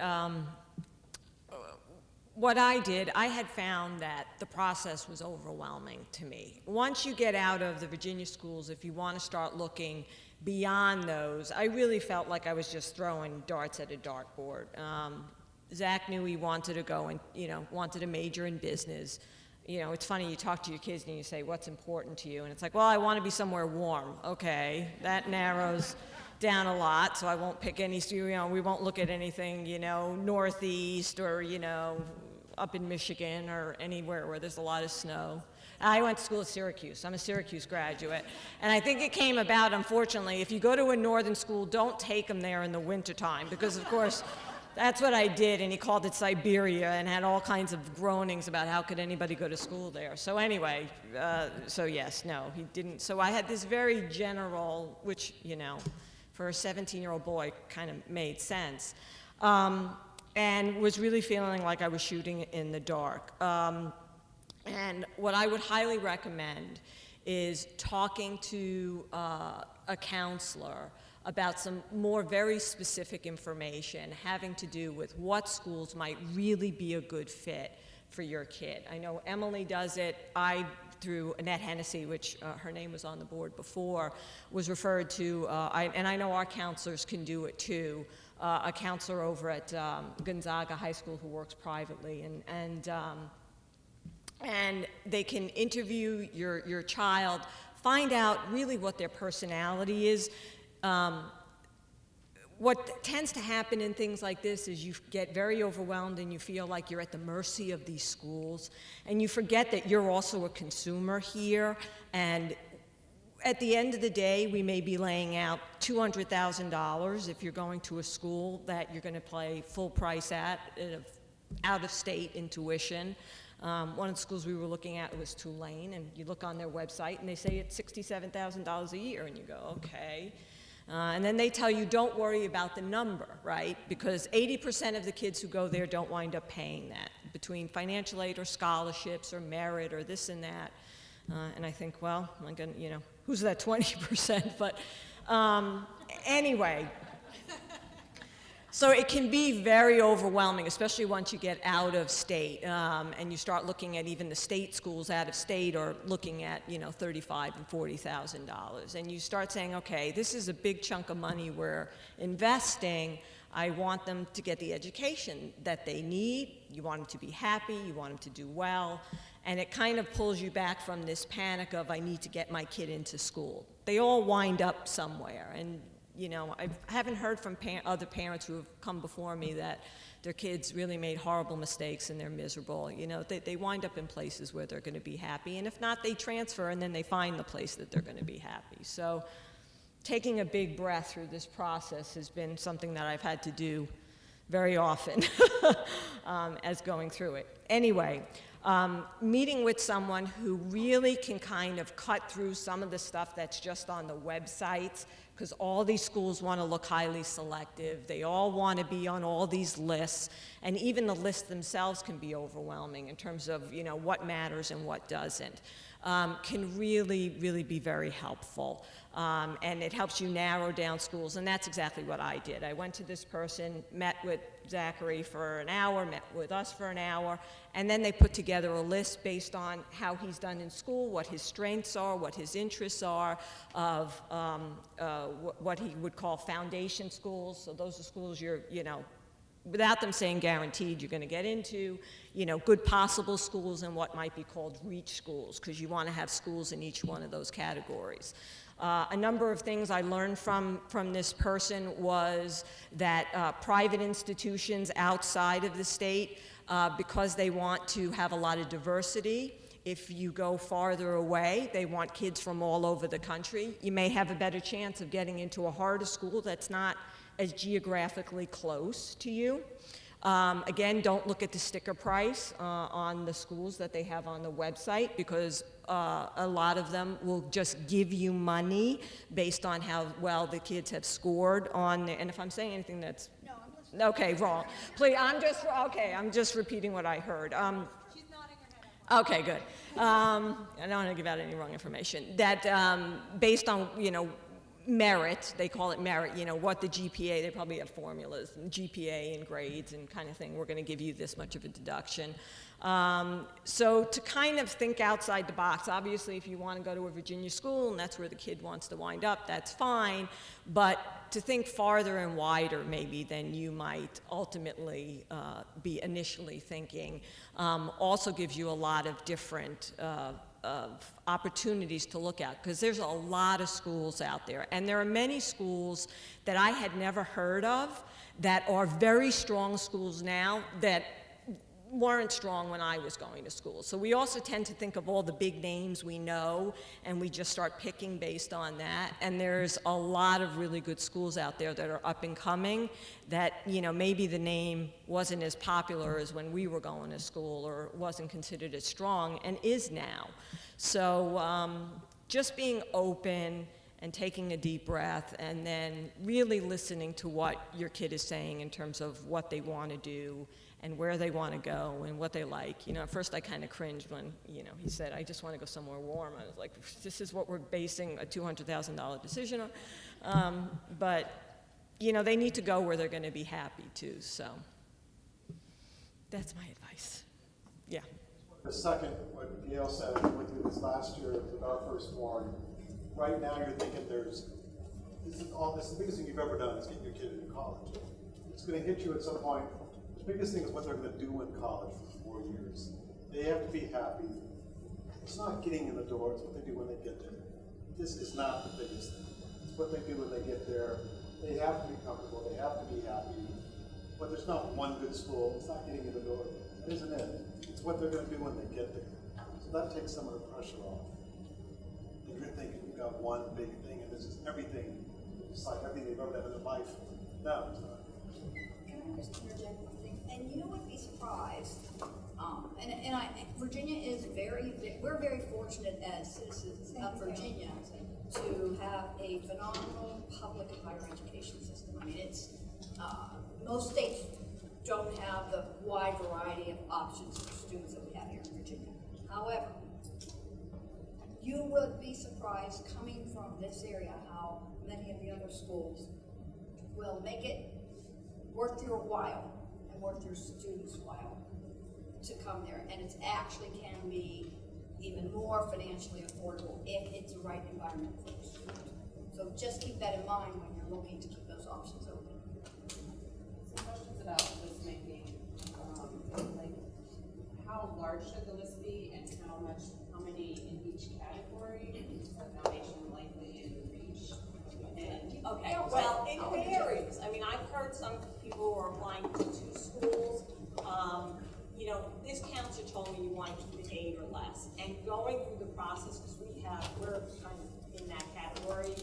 what I did, I had found that the process was overwhelming to me. Once you get out of the Virginia schools, if you want to start looking beyond those, I really felt like I was just throwing darts at a dartboard. Zach knew he wanted to go and, wanted to major in business. It's funny, you talk to your kids and you say, what's important to you? And it's like, well, I want to be somewhere warm. Okay, that narrows down a lot, so I won't pick any, we won't look at anything, northeast or, up in Michigan or anywhere where there's a lot of snow. I went to school at Syracuse. I'm a Syracuse graduate. And I think it came about, unfortunately, if you go to a northern school, don't take them there in the wintertime, because, of course, that's what I did, and he called it Siberia and had all kinds of groanings about how could anybody go to school there. So anyway, yes, no, he didn't. So I had this very general, which, for a 17-year-old boy kind of made sense, and was really feeling like I was shooting in the dark. And what I would highly recommend is talking to a counselor about some more very specific information having to do with what schools might really be a good fit for your kid. I know Emily does it. Through Annette Hennessy, which her name was on the board before, was referred to, and I know our counselors can do it too, a counselor over at Gonzaga High School who works privately, and they can interview your child, find out really what their personality is. What tends to happen in things like this is you get very overwhelmed and you feel like you're at the mercy of these schools, and you forget that you're also a consumer here, and at the end of the day, we may be laying out $200,000 if you're going to a school that you're going to pay full price at, out of state in tuition. One of the schools we were looking at was Tulane, and you look on their website and they say it's $67,000 a year, and you go, okay. And then they tell you, don't worry about the number, right? Because 80% of the kids who go there don't wind up paying that, between financial aid or scholarships or merit or this and that. And I think, well, I'm gonna, who's that 20%? But anyway. So it can be very overwhelming, especially once you get out of state and you start looking at even the state schools out of state are looking at $35,000 and $40,000, and you start saying, okay, this is a big chunk of money we're investing. I want them to get the education that they need. You want them to be happy. You want them to do well, and it kind of pulls you back from this panic of I need to get my kid into school. They all wind up somewhere, and I haven't heard from other parents who have come before me that their kids really made horrible mistakes and they're miserable. They wind up in places where they're going to be happy, and if not, they transfer and then they find the place that they're going to be happy. So taking a big breath through this process has been something that I've had to do very often as going through it. Anyway, meeting with someone who really can kind of cut through some of the stuff that's just on the websites, because all these schools want to look highly selective. They all want to be on all these lists, and even the lists themselves can be overwhelming in terms of what matters and what doesn't. Can really, really be very helpful. And it helps you narrow down schools, and that's exactly what I did. I went to this person, met with Zachary for an hour, met with us for an hour, and then they put together a list based on how he's done in school, what his strengths are, what his interests are, of what he would call foundation schools. So those are schools you're, without them saying guaranteed you're going to get into, good possible schools, and what might be called reach schools, because you want to have schools in each one of those categories. A number of things I learned from this person was that private institutions outside of the state, because they want to have a lot of diversity, if you go farther away, they want kids from all over the country. You may have a better chance of getting into a harder school that's not as geographically close to you. Again, don't look at the sticker price on the schools that they have on the website, because a lot of them will just give you money based on how well the kids have scored on there. And if I'm saying anything that's okay, wrong, please, I'm just repeating what I heard. She's nodding her head. Okay, good. I don't want to give out any wrong information. That based on, merit, they call it merit, what the GPA, they probably have formulas, and GPA and grades and kind of thing, we're going to give you this much of a deduction. So to kind of think outside the box, obviously if you want to go to a Virginia school and that's where the kid wants to wind up, that's fine, but to think farther and wider maybe than you might ultimately be initially thinking also gives you a lot of different of opportunities to look at, because there's a lot of schools out there, and there are many schools that I had never heard of that are very strong schools now that weren't strong when I was going to school. So we also tend to think of all the big names we know, and we just start picking based on that. And there's a lot of really good schools out there that are up and coming that, maybe the name wasn't as popular as when we were going to school, or wasn't considered as strong, and is now. So just being open and taking a deep breath, and then really listening to what your kid is saying in terms of what they want to do and where they want to go and what they like. At first I kind of cringed when, he said, I just want to go somewhere warm. I was like, this is what we're basing a $200,000 decision on. But, they need to go where they're going to be happy too. So that's my advice. yeah. The second, what Gail said, we went through this last year with our firstborn. Right now, you're thinking this is the biggest thing you've ever done is get your kid into college. It's going to hit you at some point. The biggest thing is what they're going to do in college for 4 years. They have to be happy. It's not getting in the door, it's what they do when they get there. This is not the biggest thing. It's what they do when they get there. They have to be comfortable, they have to be happy. But there's not one good school, it's not getting in the door. That isn't it. It's what they're going to do when they get there. So that takes some of the pressure off. And you're thinking you've got one big thing and this is everything. It's like everything they've ever done in their life. No, it's not. Can I just interject one thing? And you would be surprised, Virginia is we're very fortunate as citizens of Virginia to have a phenomenal public higher education system. I mean, it's, most states don't have the wide variety of options for students that we have here in Virginia. However, you would be surprised coming from this area how many of the other schools will make it worth your while and worth your students' while to come there. And it actually can be even more financially affordable if it's the right environment for the student. So just keep that in mind when you're looking to keep those options open. Some questions about list making. Like, how large should the list be and how many in each category? Is the foundation likely in reach? And Okay, well, it varies. I mean, I've heard some people who are applying to 2 schools. You know, this counselor told me you want to keep it 8 or less. And going through the process, because we're kind of in that category,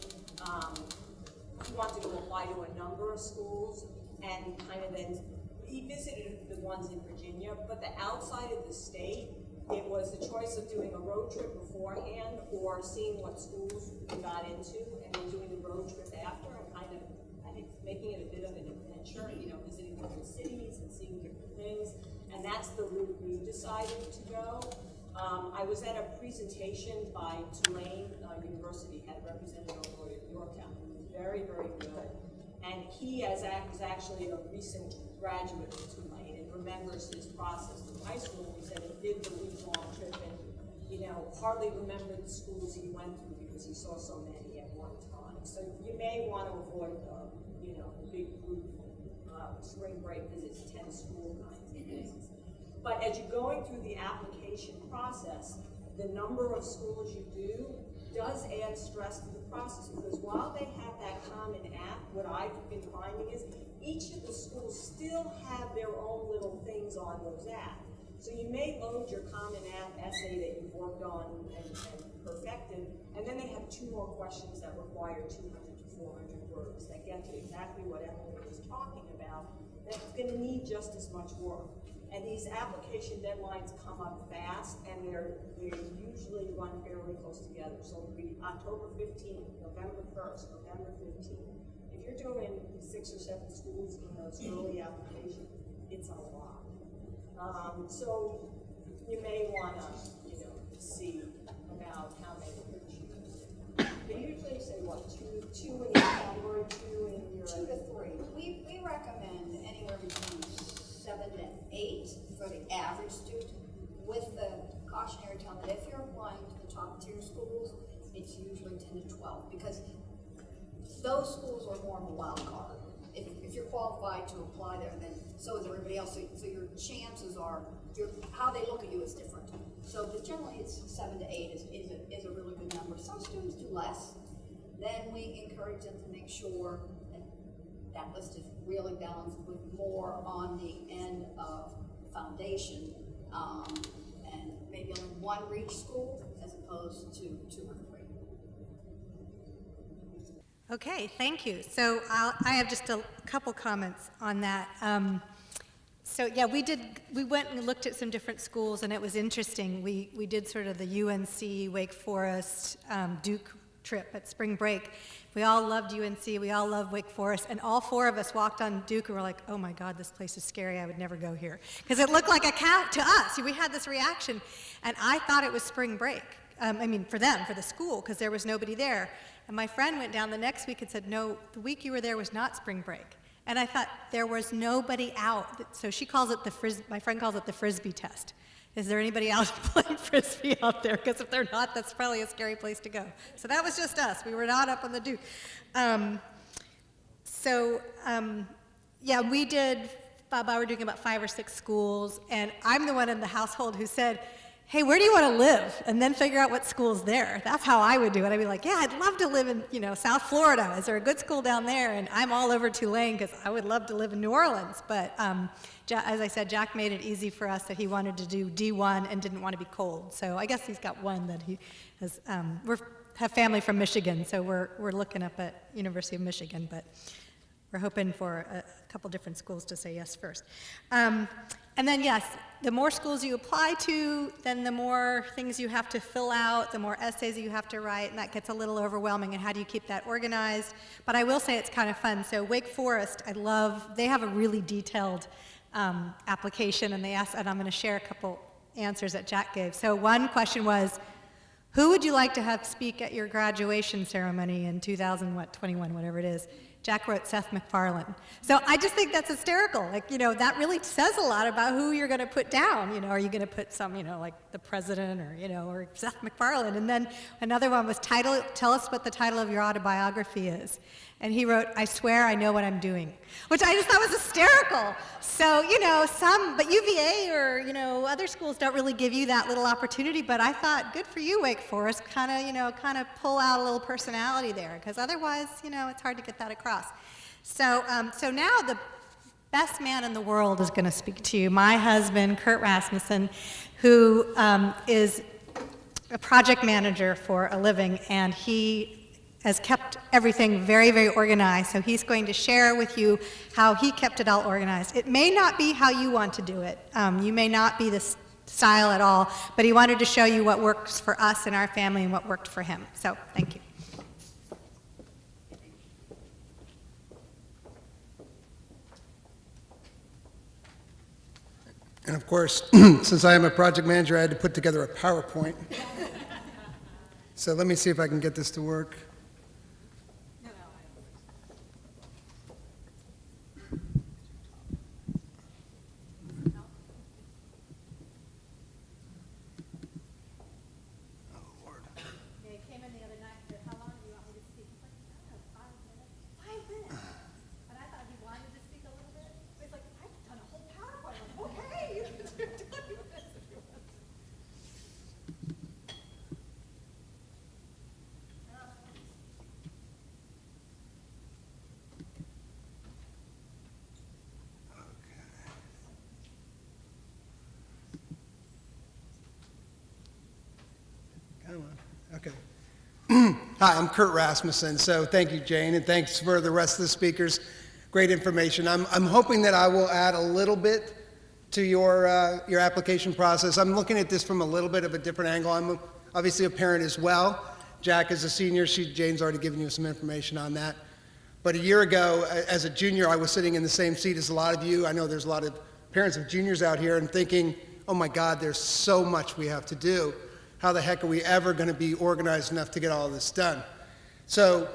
he wanted to apply to a number of schools and kind of then, he visited the ones in Virginia, but the outside of the state, it was the choice of doing a road trip beforehand or seeing what schools we got into and then doing the road trip after and kind of, I think, making it a bit of an adventure, you know, visiting different cities and seeing different things. And that's the route we decided to go. I was at a presentation by Tulane University, had Representative O'Rourke at Yorktown, who was very, very good. And he is actually a recent graduate of Tulane and remembers his process in high school. He said he did the week-long trip and, you know, hardly remembered the schools he went through because he saw so many at one time. So you may want to avoid the, you know, big group spring break visits, 10 school kinds of things. But as you're going through the application process, the number of schools you do does add stress to the process because while they have that common app, what I've been finding is each of the schools still have their own little things on those apps. So you may load your common app essay that you've worked on and perfected, and then they have 2 more questions that require 200 to 400 words that get to exactly what Emily was talking about, that's going to need just as much work. And these application deadlines come up fast, and they're usually run fairly close together. So it'll be October 15th, November 1st, November 15th. If you're doing 6 or 7 schools in those early applications, it's a lot. So you may want to, you know, see about how many you're choosing. They usually say what, two in each category, 2 in your 2 to 3. We recommend anywhere between 7 to 8 for the average student, with the cautionary tone that if you're applying to the top tier schools, it's usually 10 to 12 because those schools are more of a wild card. If you're qualified to apply there, then so is everybody else. So your chances are, how they look at you is different. So, but generally, it's 7 to 8 is a really good number. Some students do less. Then we encourage them to make sure that list is really balanced with more on the end of foundation, and maybe only 1 reach school as opposed to 2 or 3. Okay, thank you. So I have just a couple comments on that. So yeah, we went and looked at some different schools, and it was interesting. We did sort of the UNC, Wake Forest, Duke trip at spring break. We all loved UNC, we all loved Wake Forest, and all 4 of us walked on Duke and were like, oh my God, this place is scary, I would never go here. Because it looked like a cat to us. We had this reaction, and I thought it was spring break. I mean, for them, for the school, because there was nobody there. And my friend went down the next week and said, no, the week you were there was not spring break. And I thought there was nobody out. So she calls it my friend calls it the Frisbee test. Is there anybody out playing Frisbee out there? Because if they're not, that's probably a scary place to go. So that was just us. We were not up on the Duke. Yeah, we did, Bob, we were doing about 5 or 6 schools, and I'm the one in the household who said, hey, where do you want to live? And then figure out what school's there. That's how I would do it. I'd be like, yeah, I'd love to live in, South Florida. Is there a good school down there? And I'm all over Tulane because I would love to live in New Orleans. But as I said, Jack made it easy for us that he wanted to do D1 and didn't want to be cold. So I guess he's got one that he has. We have family from Michigan, so we're looking up at University of Michigan, but we're hoping for a couple different schools to say yes first. And then, yes, the more schools you apply to, then the more things you have to fill out, the more essays you have to write, and that gets a little overwhelming, and how do you keep that organized? But I will say it's kind of fun. So Wake Forest, they have a really detailed application, and and I'm going to share a couple answers that Jack gave. So one question was, who would you like to have speak at your graduation ceremony in 2021, whatever it is? Jack wrote Seth MacFarlane. So I just think that's hysterical. That really says a lot about who you're going to put down. Are you going to put some, like the president or Seth MacFarlane? And then another one was tell us what the title of your autobiography is. And he wrote, I swear I know what I'm doing, which I just thought was hysterical. So, but UVA or, other schools don't really give you that little opportunity, but I thought, good for you, Wake Forest, kind of pull out a little personality there, because otherwise, it's hard to get that across. So now the best man in the world is going to speak to you, my husband, Kurt Rasmussen, who is a project manager for a living, and he has kept everything very, very organized. So he's going to share with you how he kept it all organized. It may not be how you want to do it. You may not be this style at all, but he wanted to show you what works for us and our family and what worked for him. So thank you. And of course, since I am a project manager, I had to put together a PowerPoint. So let me see if I can get this to work. Okay. Hi, I'm Kurt Rasmussen. So thank you, Jane, and thanks for the rest of the speakers. Great information. I'm hoping that I will add a little bit to your application process. I'm looking at this from a little bit of a different angle. I'm obviously a parent as well. Jack is a senior. Jane's already given you some information on that. But a year ago, as a junior, I was sitting in the same seat as a lot of you. I know there's a lot of parents of juniors out here and thinking, oh my God, there's so much we have to do. How the heck are we ever going to be organized enough to get all this done? So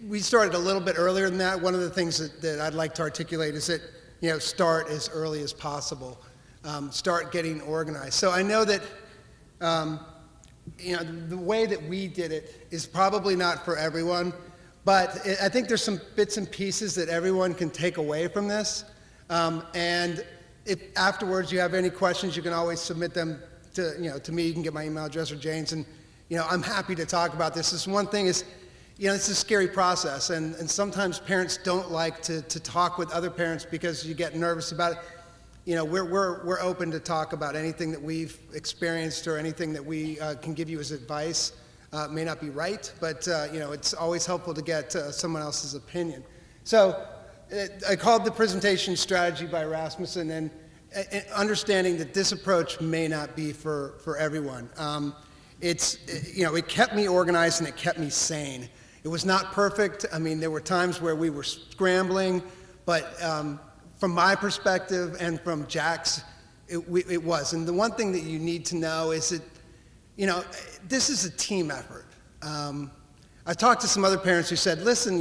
we started a little bit earlier than that. One of the things that I'd like to articulate is that, start as early as possible. Start getting organized. So I know that, the way that we did it is probably not for everyone, but I think there's some bits and pieces that everyone can take away from this. And if afterwards you have any questions, you can always submit them to me. You can get my email address or Jane's, and I'm happy to talk about this. This one thing is, it's a scary process, and sometimes parents don't like to talk with other parents because you get nervous about it. We're open to talk about anything that we've experienced or anything that we can give you as advice. It may not be right, but it's always helpful to get someone else's opinion. So I called the presentation Strategy by Rasmussen, and understanding that this approach may not be for everyone. It kept me organized and it kept me sane. It was not perfect. I mean, there were times where we were scrambling, but from my perspective and from Jack's, it was. And the one thing that you need to know is that, this is a team effort. I talked to some other parents who said, listen,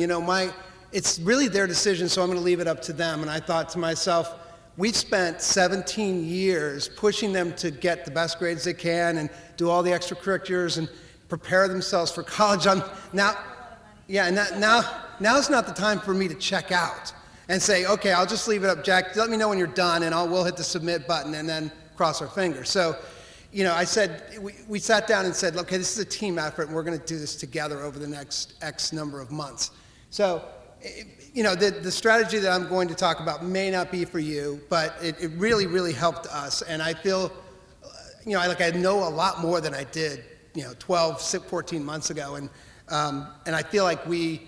it's really their decision, so I'm going to leave it up to them. And I thought to myself, we've spent 17 years pushing them to get the best grades they can and do all the extracurriculars and prepare themselves for college. Now's not the time for me to check out and say, okay, I'll just leave it up, Jack. Let me know when you're done, and we'll hit the submit button and then cross our fingers. So, I said, we sat down and said, okay, this is a team effort, and we're going to do this together over the next X number of months. So, the strategy that I'm going to talk about may not be for you, but it really, really helped us. And I feel, I know a lot more than I did, 12, 14 months ago. And I feel like we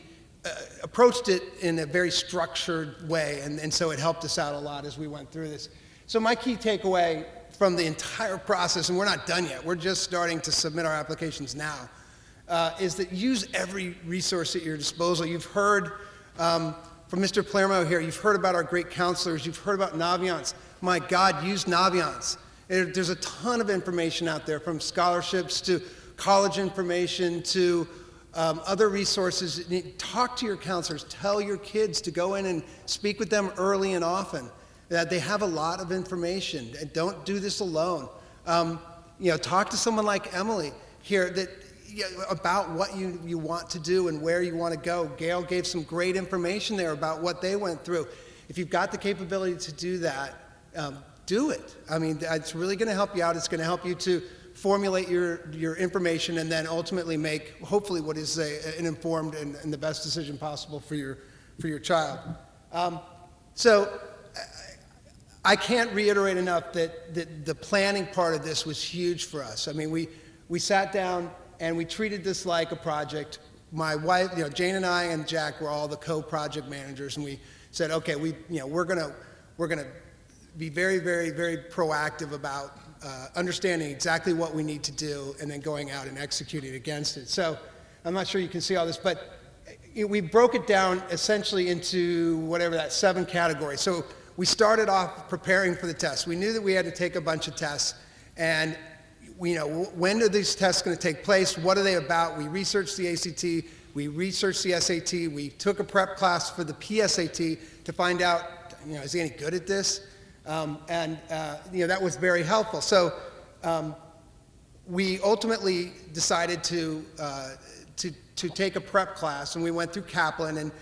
approached it in a very structured way. And so it helped us out a lot as we went through this. So my key takeaway from the entire process, and we're not done yet, we're just starting to submit our applications now, is that use every resource at your disposal. You've heard from Mr. Palermo here, you've heard about our great counselors, you've heard about Naviance. My God, use Naviance. There's a ton of information out there, from scholarships to college information to other resources. Talk to your counselors. Tell your kids to go in and speak with them early and often. That they have a lot of information, and don't do this alone. Talk to someone like Emily here about what you want to do and where you want to go. Gail gave some great information there about what they went through. If you've got the capability to do that, do it. I mean, it's really going to help you out. It's going to help you to formulate your information and then ultimately make, hopefully, what is an informed and the best decision possible for your child. I can't reiterate enough that the planning part of this was huge for us. I mean, we sat down and we treated this like a project. My wife, Jane and I and Jack were all the co-project managers, and we said, okay, we're gonna be very, very, very proactive about understanding exactly what we need to do and then going out and executing against it. So I'm not sure you can see all this, but we broke it down essentially into whatever that 7 categories. So we started off preparing for the test. We knew that we had to take a bunch of tests, and when are these tests going to take place? What are they about? We researched the ACT, we researched the SAT, we took a prep class for the PSAT to find out, is he any good at this? That was very helpful. So we ultimately decided to take a prep class, and we went through Kaplan, and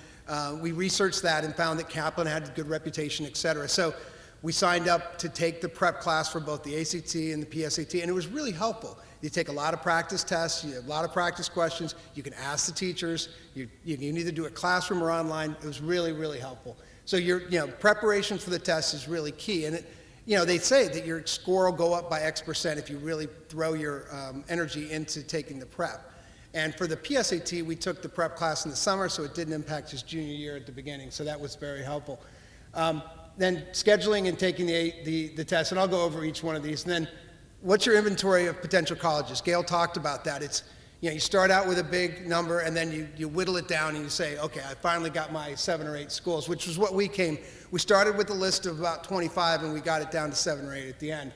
we researched that and found that Kaplan had a good reputation, et cetera. So we signed up to take the prep class for both the ACT and the PSAT, and it was really helpful. You take a lot of practice tests, you have a lot of practice questions, you can ask the teachers, you can either do it classroom or online. It was really, really helpful. So your preparation for the test is really key, and they say that your score will go up by X% if you really throw your energy into taking the prep. And for the PSAT, we took the prep class in the summer, so it didn't impact his junior year at the beginning, so that was very helpful. Then scheduling and taking the test, and I'll go over each one of these. And then what's your inventory of potential colleges? Gail talked about that. It's, you start out with a big number, and then you whittle it down, and you say, okay, I finally got my 7 or 8 schools, which was what we started with a list of about 25, and we got it down to 7 or 8 at the end.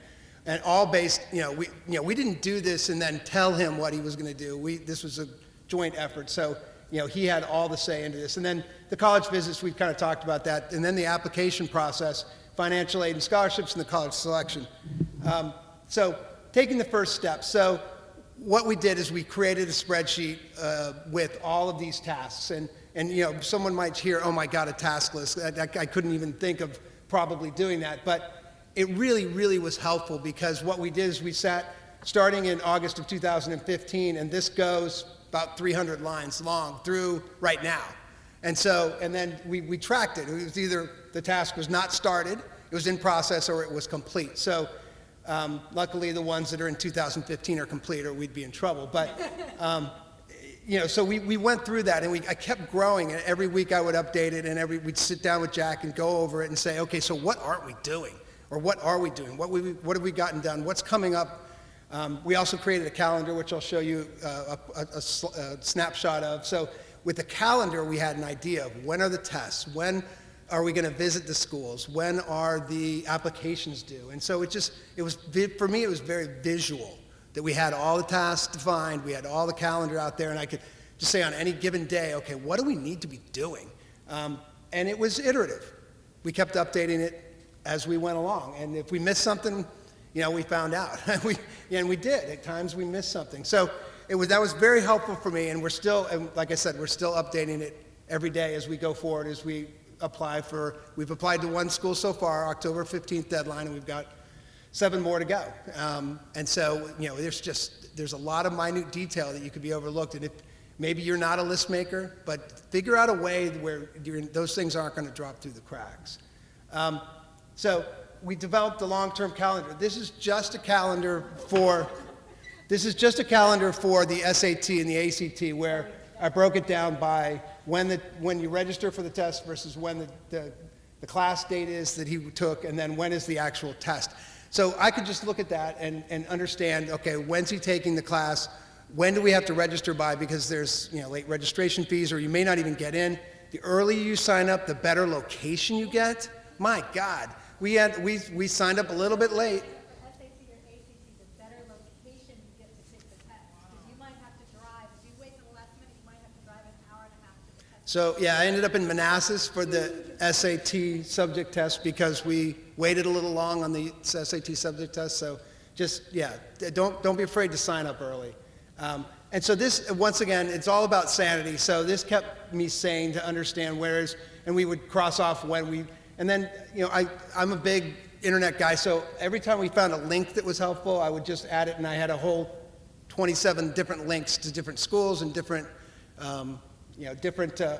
And all based, we didn't do this and then tell him what he was going to do. This was a joint effort, so he had all the say into this. And then the college visits, we've kind of talked about that. And then the application process, financial aid and scholarships, and the college selection. So taking the first step. So what we did is we created a spreadsheet with all of these tasks. And someone might hear, oh my God, a task list. I couldn't even think of probably doing that. But it really, really was helpful, because what we did is we sat starting in August of 2015, and this goes about 300 lines long through right now. And then we tracked it. It was either the task was not started, it was in process, or it was complete. So luckily the ones that are in 2015 are complete, or we'd be in trouble. But so we went through that, and I kept growing, and every week I would update it, and we'd sit down with Jack and go over it and say, okay, so what aren't we doing? Or what are we doing? What have we gotten done? What's coming up? We also created a calendar, which I'll show you a snapshot of. So with the calendar, we had an idea of when are the tests, when are we going to visit the schools, when are the applications due? And so for me, it was very visual, that we had all the tasks defined, we had all the calendar out there, and I could just say on any given day, okay, what do we need to be doing? And it was iterative. We kept updating it. as we went along. And if we missed something, we found out. And we did. At times we missed something. So that was very helpful for me, and we're still, and like I said, we're still updating it every day as we go forward, as we've applied to one school so far, October 15th deadline, and we've got 7 more to go. And so, there's a lot of minute detail that you could be overlooked. And if maybe you're not a list maker, but figure out a way where those things aren't going to drop through the cracks. So we developed the long-term calendar. This is just a calendar for the SAT and the ACT, where I broke it down by when you register for the test versus when the class date is that he took, and then when is the actual test. So I could just look at that and understand, okay, when's he taking the class? When do we have to register by? Because there's late registration fees, or you may not even get in. The earlier you sign up, the better location you get. My God, we signed up a little bit late. So yeah, I ended up in Manassas for the SAT subject test because we waited a little long on the SAT subject test. So don't be afraid to sign up early. And so this, once again, it's all about sanity. So this kept me sane to understand and we would cross off and then, I'm a big internet guy. So every time we found a link that was helpful, I would just add it, and I had a whole 27 different links to different schools and different,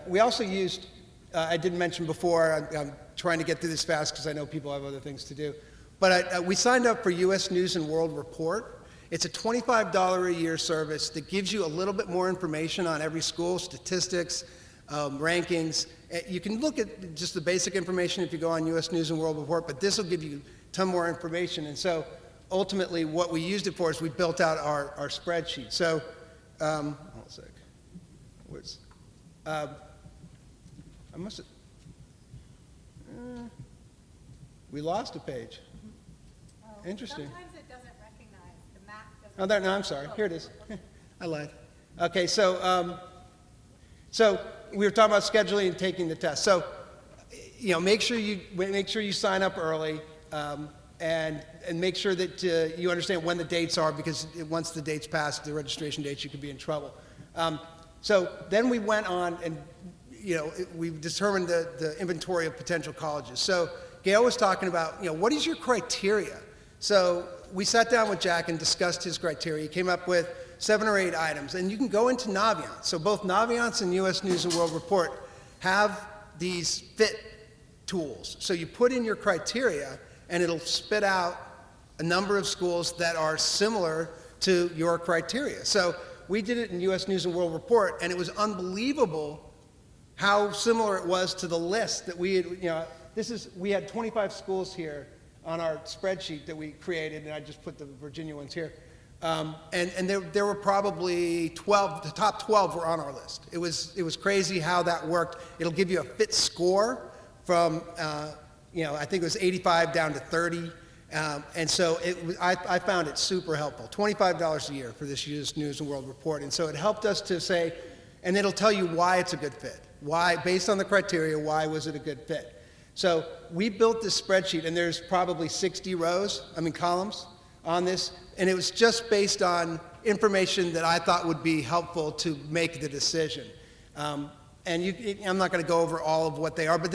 we also used, I didn't mention before, I'm trying to get through this fast because I know people have other things to do, but we signed up for U.S. News and World Report. It's a $25 a year service that gives you a little bit more information on every school, statistics, rankings. You can look at just the basic information if you go on U.S. News and World Report, but this will give you a ton more information. And so ultimately what we used it for is we built out our spreadsheet. So, hold on a sec. I must have, we lost a page. Interesting. Sometimes it doesn't recognize, the map doesn't. Oh, there, no, I'm sorry. Here it is. I lied. Okay, so we were talking about scheduling and taking the test. So, make sure you sign up early, and make sure that you understand when the dates are, because once the dates pass, the registration dates, you could be in trouble. So then we went on and, we determined the inventory of potential colleges. So Gail was talking about, what is your criteria? So we sat down with Jack and discussed his criteria. He came up with 7 or 8 items, and you can go into Naviance. So both Naviance and U.S. News and World Report have these fit tools. So you put in your criteria, and it'll spit out a number of schools that are similar to your criteria. So we did it in U.S. News and World Report, and it was unbelievable how similar it was to the list that we had, we had 25 schools here on our spreadsheet that we created, and I just put the Virginia ones here. And there were probably 12, the top 12 were on our list. It was crazy how that worked. It'll give you a fit score from, I think it was 85 down to 30. And so I found it super helpful. $25 a year for this U.S. News and World Report. And so it helped us to say, and it'll tell you why it's a good fit. Why, based on the criteria, why was it a good fit? So we built this spreadsheet, and there's probably 60 columns on this, and it was just based on information that I thought would be helpful to make the decision. And I'm not going to go over all of what they are, but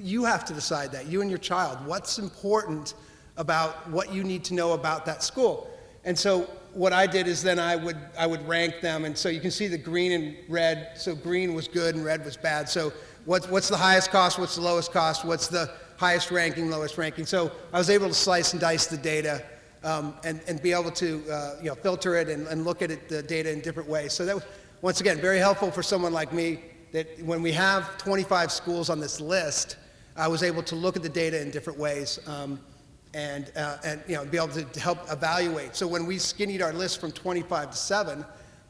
you have to decide that, you and your child. What's important about what you need to know about that school? And so what I did is then I would rank them, and so you can see the green and red. So green was good and red was bad. So what's the highest cost? What's the lowest cost? What's the highest ranking, lowest ranking? So I was able to slice and dice the data and be able to filter it and look at the data in different ways. So that was, once again, very helpful for someone like me, that when we have 25 schools on this list, I was able to look at the data in different ways and be able to help evaluate. So when we skinnied our list from 25 to 7,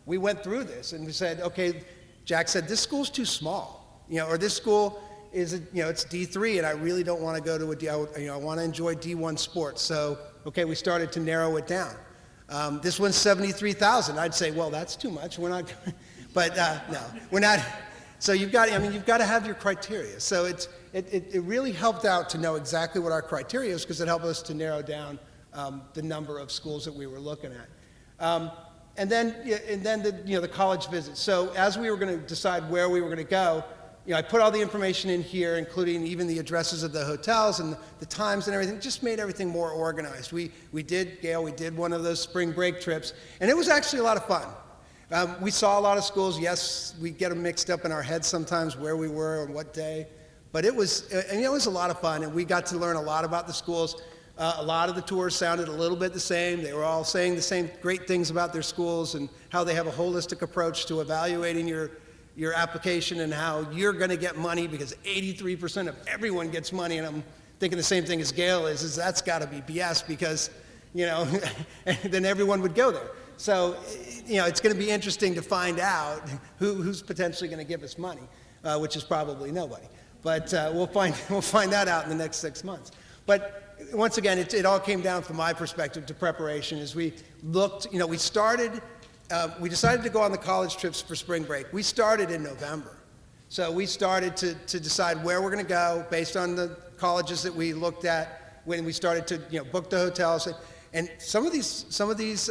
we went through this and we said, okay, Jack said, this school's too small, or this school is, it's D3 and I really don't want to go to a D, I want to enjoy D1 sports. So, okay, we started to narrow it down. This one's 73,000. I'd say, well, that's too much. We're not, but no, we're not. So you've got to have your criteria. So it really helped out to know exactly what our criteria is, because it helped us to narrow down the number of schools that we were looking at. And then the college visits. So as we were going to decide where we were going to go, I put all the information in here, including even the addresses of the hotels and the times and everything. Just made everything more organized. We did one of those spring break trips, and it was actually a lot of fun. We saw a lot of schools. Yes, we get them mixed up in our heads sometimes where we were and what day, but it was a lot of fun, and we got to learn a lot about the schools. A lot of the tours sounded a little bit the same. They were all saying the same great things about their schools and how they have a holistic approach to evaluating your application and how you're going to get money, because 83% of everyone gets money. And I'm thinking the same thing as Gail is that's got to be BS, because, then everyone would go there. So, it's going to be interesting to find out who's potentially going to give us money, which is probably nobody. But we'll find that out in the next 6 months. But once again, it all came down from my perspective to preparation. As we looked, we decided to go on the college trips for spring break. We started in November. So we started to decide where we're going to go based on the colleges that we looked at when we started to book the hotels. And some of these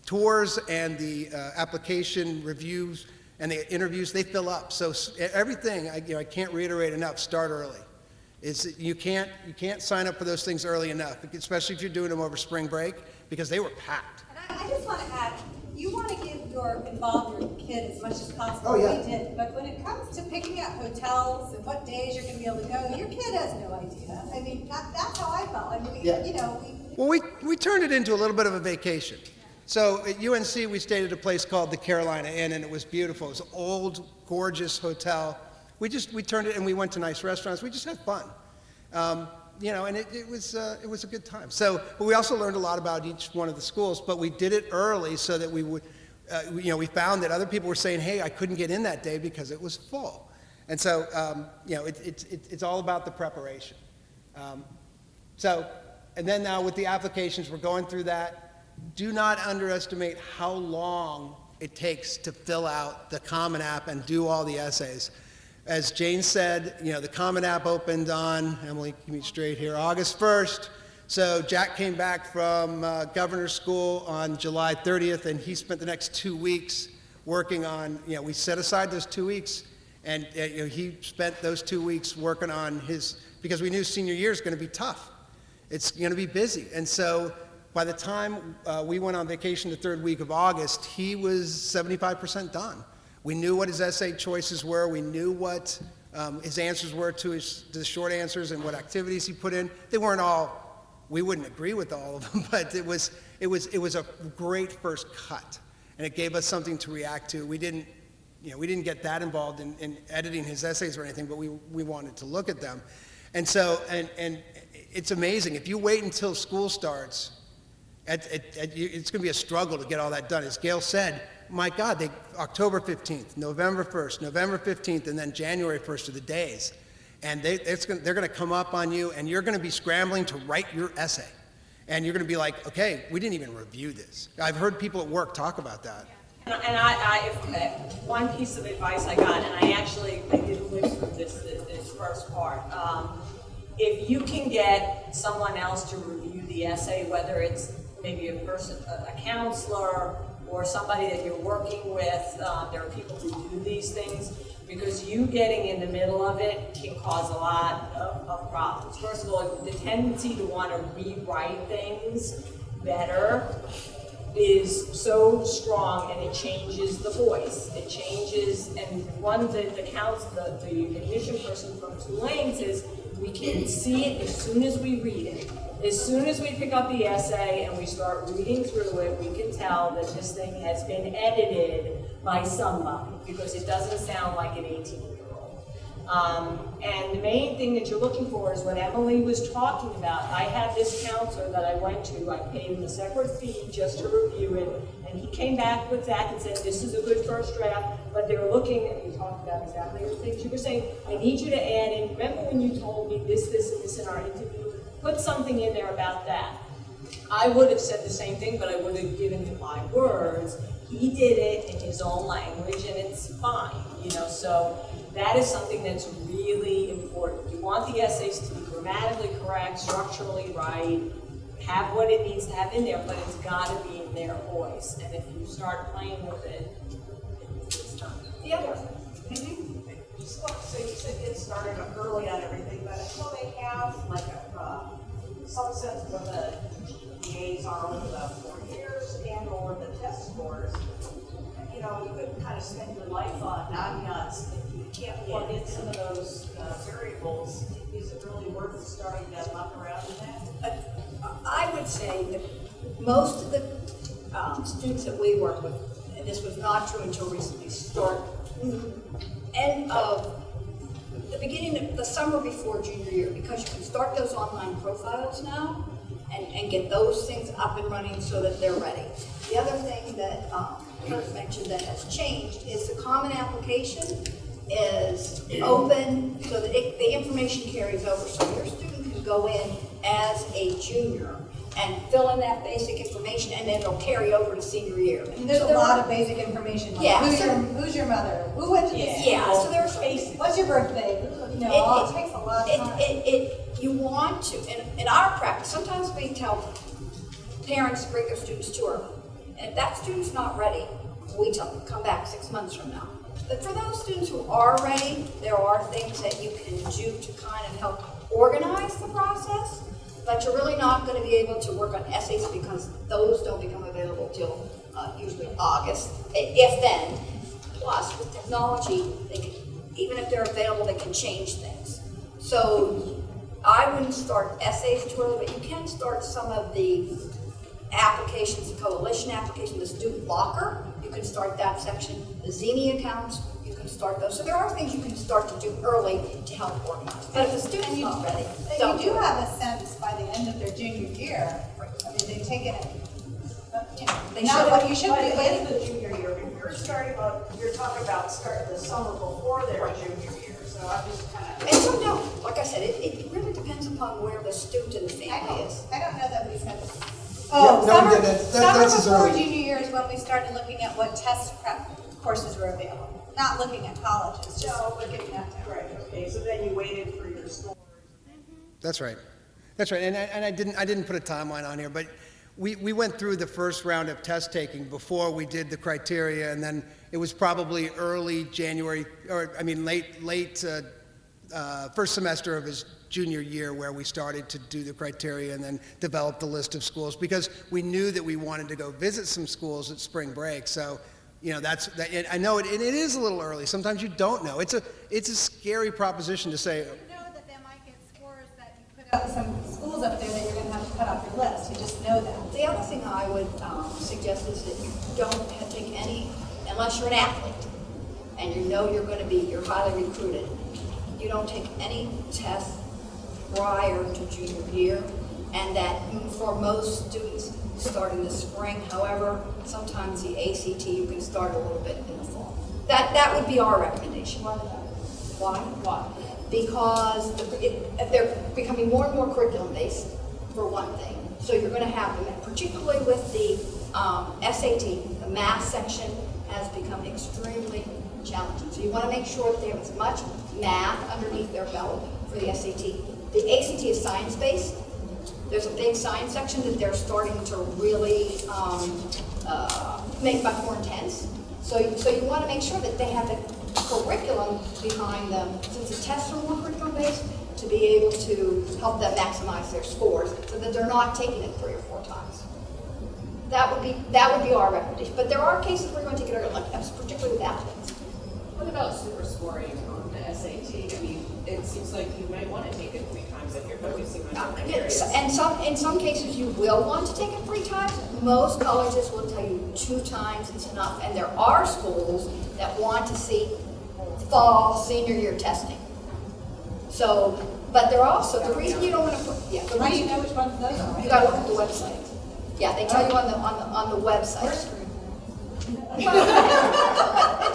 tours and the application reviews and the interviews, they fill up. So everything, I can't reiterate enough, start early. You can't sign up for those things early enough, especially if you're doing them over spring break, because they were packed. And I just want to add, you want to involve your kid as much as possible. Oh, yeah. We did, but when it comes to picking out hotels and what days you're going to be able to go, your kid has no idea. I mean, that's how I felt. I mean, Well, we turned it into a little bit of a vacation. So at UNC, we stayed at a place called the Carolina Inn, and it was beautiful. It was an old, gorgeous hotel. We turned it, and we went to nice restaurants. We just had fun, and it was a good time. So, but we also learned a lot about each one of the schools. But we did it early so that we would, we found that other people were saying, "Hey, I couldn't get in that day because it was full," and so it's all about the preparation. And then now with the applications, we're going through that. Do not underestimate how long it takes to fill out the Common App and do all the essays. As Jane said, the Common App opened on, Emily, keep me straight here, August 1st. So Jack came back from governor's school on July 30th, and he spent the next 2 weeks working on, we set aside those 2 weeks, and he spent those 2 weeks working on because we knew senior year is going to be tough. It's going to be busy. And so by the time we went on vacation the third week of August, he was 75% done. We knew what his essay choices were. We knew what his answers were to the short answers and what activities he put in. They weren't all, we wouldn't agree with all of them, but it was a great first cut, and it gave us something to react to. We didn't get that involved in editing his essays or anything, but we wanted to look at them. And so, and it's amazing. If you wait until school starts, it's going to be a struggle to get all that done. As Gail said, my God, October 15th, November 1st, November 15th, and then January 1st are the days. And they're going to come up on you, and you're going to be scrambling to write your essay. And you're going to be like, okay, we didn't even review this. I've heard people at work talk about that. And if one piece of advice I got, and I did live through this first part. If you can get someone else to review the essay, whether it's maybe a counselor or somebody that you're working with, there are people who do these things, because you getting in the middle of it can cause a lot of problems. First of all, the tendency to want to rewrite things better is so strong, and it changes the voice. It changes, and the admission person from Tulane says, we can see it as soon as we read it. As soon as we pick up the essay and we start reading through it, we can tell that this thing has been edited by somebody, because it doesn't sound like an 18-year-old. And the main thing that you're looking for is what Emily was talking about. I had this counselor that I went to, I paid him a separate fee just to review it, and he came back with that and said, this is a good first draft, but they're looking, and we talked about exactly the things you were saying. I need you to add in, remember when you told me this, and this in our interview? Put something in there about that. I would have said the same thing, but I would have given him my words. He did it in his own language, and it's fine, you know, so that is something that's really important. You want the essays to be grammatically correct, structurally right, have what it needs to have in there, but it's gotta be in their voice, and if you start playing with it, it's not. The other So you said get started early on everything, but until they have like some sense of what the GPAs are over the 4 years and or the test scores, you know, you could kind of spend your life on non-nuts. If you can't plug in some of those variables, is it really worth starting to muck around in that? I would say that most of the students that we work with, and this was not true until recently, start end of the beginning of the summer before junior year, because you can start those online profiles now and get those things up and running so that they're ready. The other thing that Kurt mentioned that has changed is the Common Application is open so that the information carries over, so your student can go in as a junior and fill in that basic information, and then it'll carry over to senior year. And there's a lot of basic information. Like Yeah, who's your mother? Who went to this school? Yeah, so there's basic. What's your birthday? You know, it takes a lot of time. You want to, in our practice, sometimes we tell parents to bring their students too early. And if that student's not ready, we tell them, come back 6 months from now. But for those students who are ready, there are things that you can do to kind of help organize the process, but you're really not going to be able to work on essays because those don't become available till usually August, if then. Plus, with technology, they can, even if they're available, they can change things. So I wouldn't start essays too early, but you can start some of the applications, the coalition application, the student locker, you can start that section, the Zini accounts, you can start those. So there are things you can start to do early to help organize. But if the student's not ready, And you do have a sense by the end of their junior year. I mean, they take it, you know, They not should. what you should By be the end waiting. of the junior year, you're talking about starting the summer before their junior year, so I'm just kind of. And so no, like I said, it really depends upon where the student and the family is. I don't know that we said. Yeah, no, Summer, we didn't. summer That's as before early. junior year is when we started looking at what test prep courses were available. Not looking at colleges, just looking at. Right, okay, so then you waited for your school. That's right. That's right. And I didn't put a timeline on here, but we went through the first round of test taking before we did the criteria, and then it was probably early January, or I mean late first semester of his junior year where we started to do the criteria and then develop the list of schools, because we knew that we wanted to go visit some schools at spring break. So, you know, I know it is a little early. Sometimes you don't know. It's a scary proposition to say. You know that there might get scores that you put up some schools up there that you're going to have to cut off your list. You just know that. The other thing I would suggest is that you don't take any, unless you're an athlete and you know you're highly recruited, you don't take any tests prior to junior year, and that for most students start in the spring. However, sometimes the ACT you can start a little bit in the fall. That would be our recommendation. Why? Because they're becoming more and more curriculum based, for one thing. So you're going to have them, particularly with the SAT, the math section has become extremely challenging. So you want to make sure that they have as much math underneath their belt for the SAT. The ACT is science-based. There's a big science section that they're starting to really make much more intense. So you want to make sure that they have the curriculum behind them, since the tests are more curriculum-based, to be able to help them maximize their scores so that they're not taking it 3 or 4 times. That would be our recommendation. But there are cases where we're going to take it early, particularly with athletes. What about super scoring on the SAT? I mean, it seems like you might want to take it 3 times if you're focusing on different areas. And in some cases you will want to take it 3 times. Most colleges will tell you 2 times is enough, and there are schools that want to see fall senior year testing. So, but they're also, the reason you don't want to put, How do you know which ones those are? You gotta look at the website. Yeah, they tell you on the website. It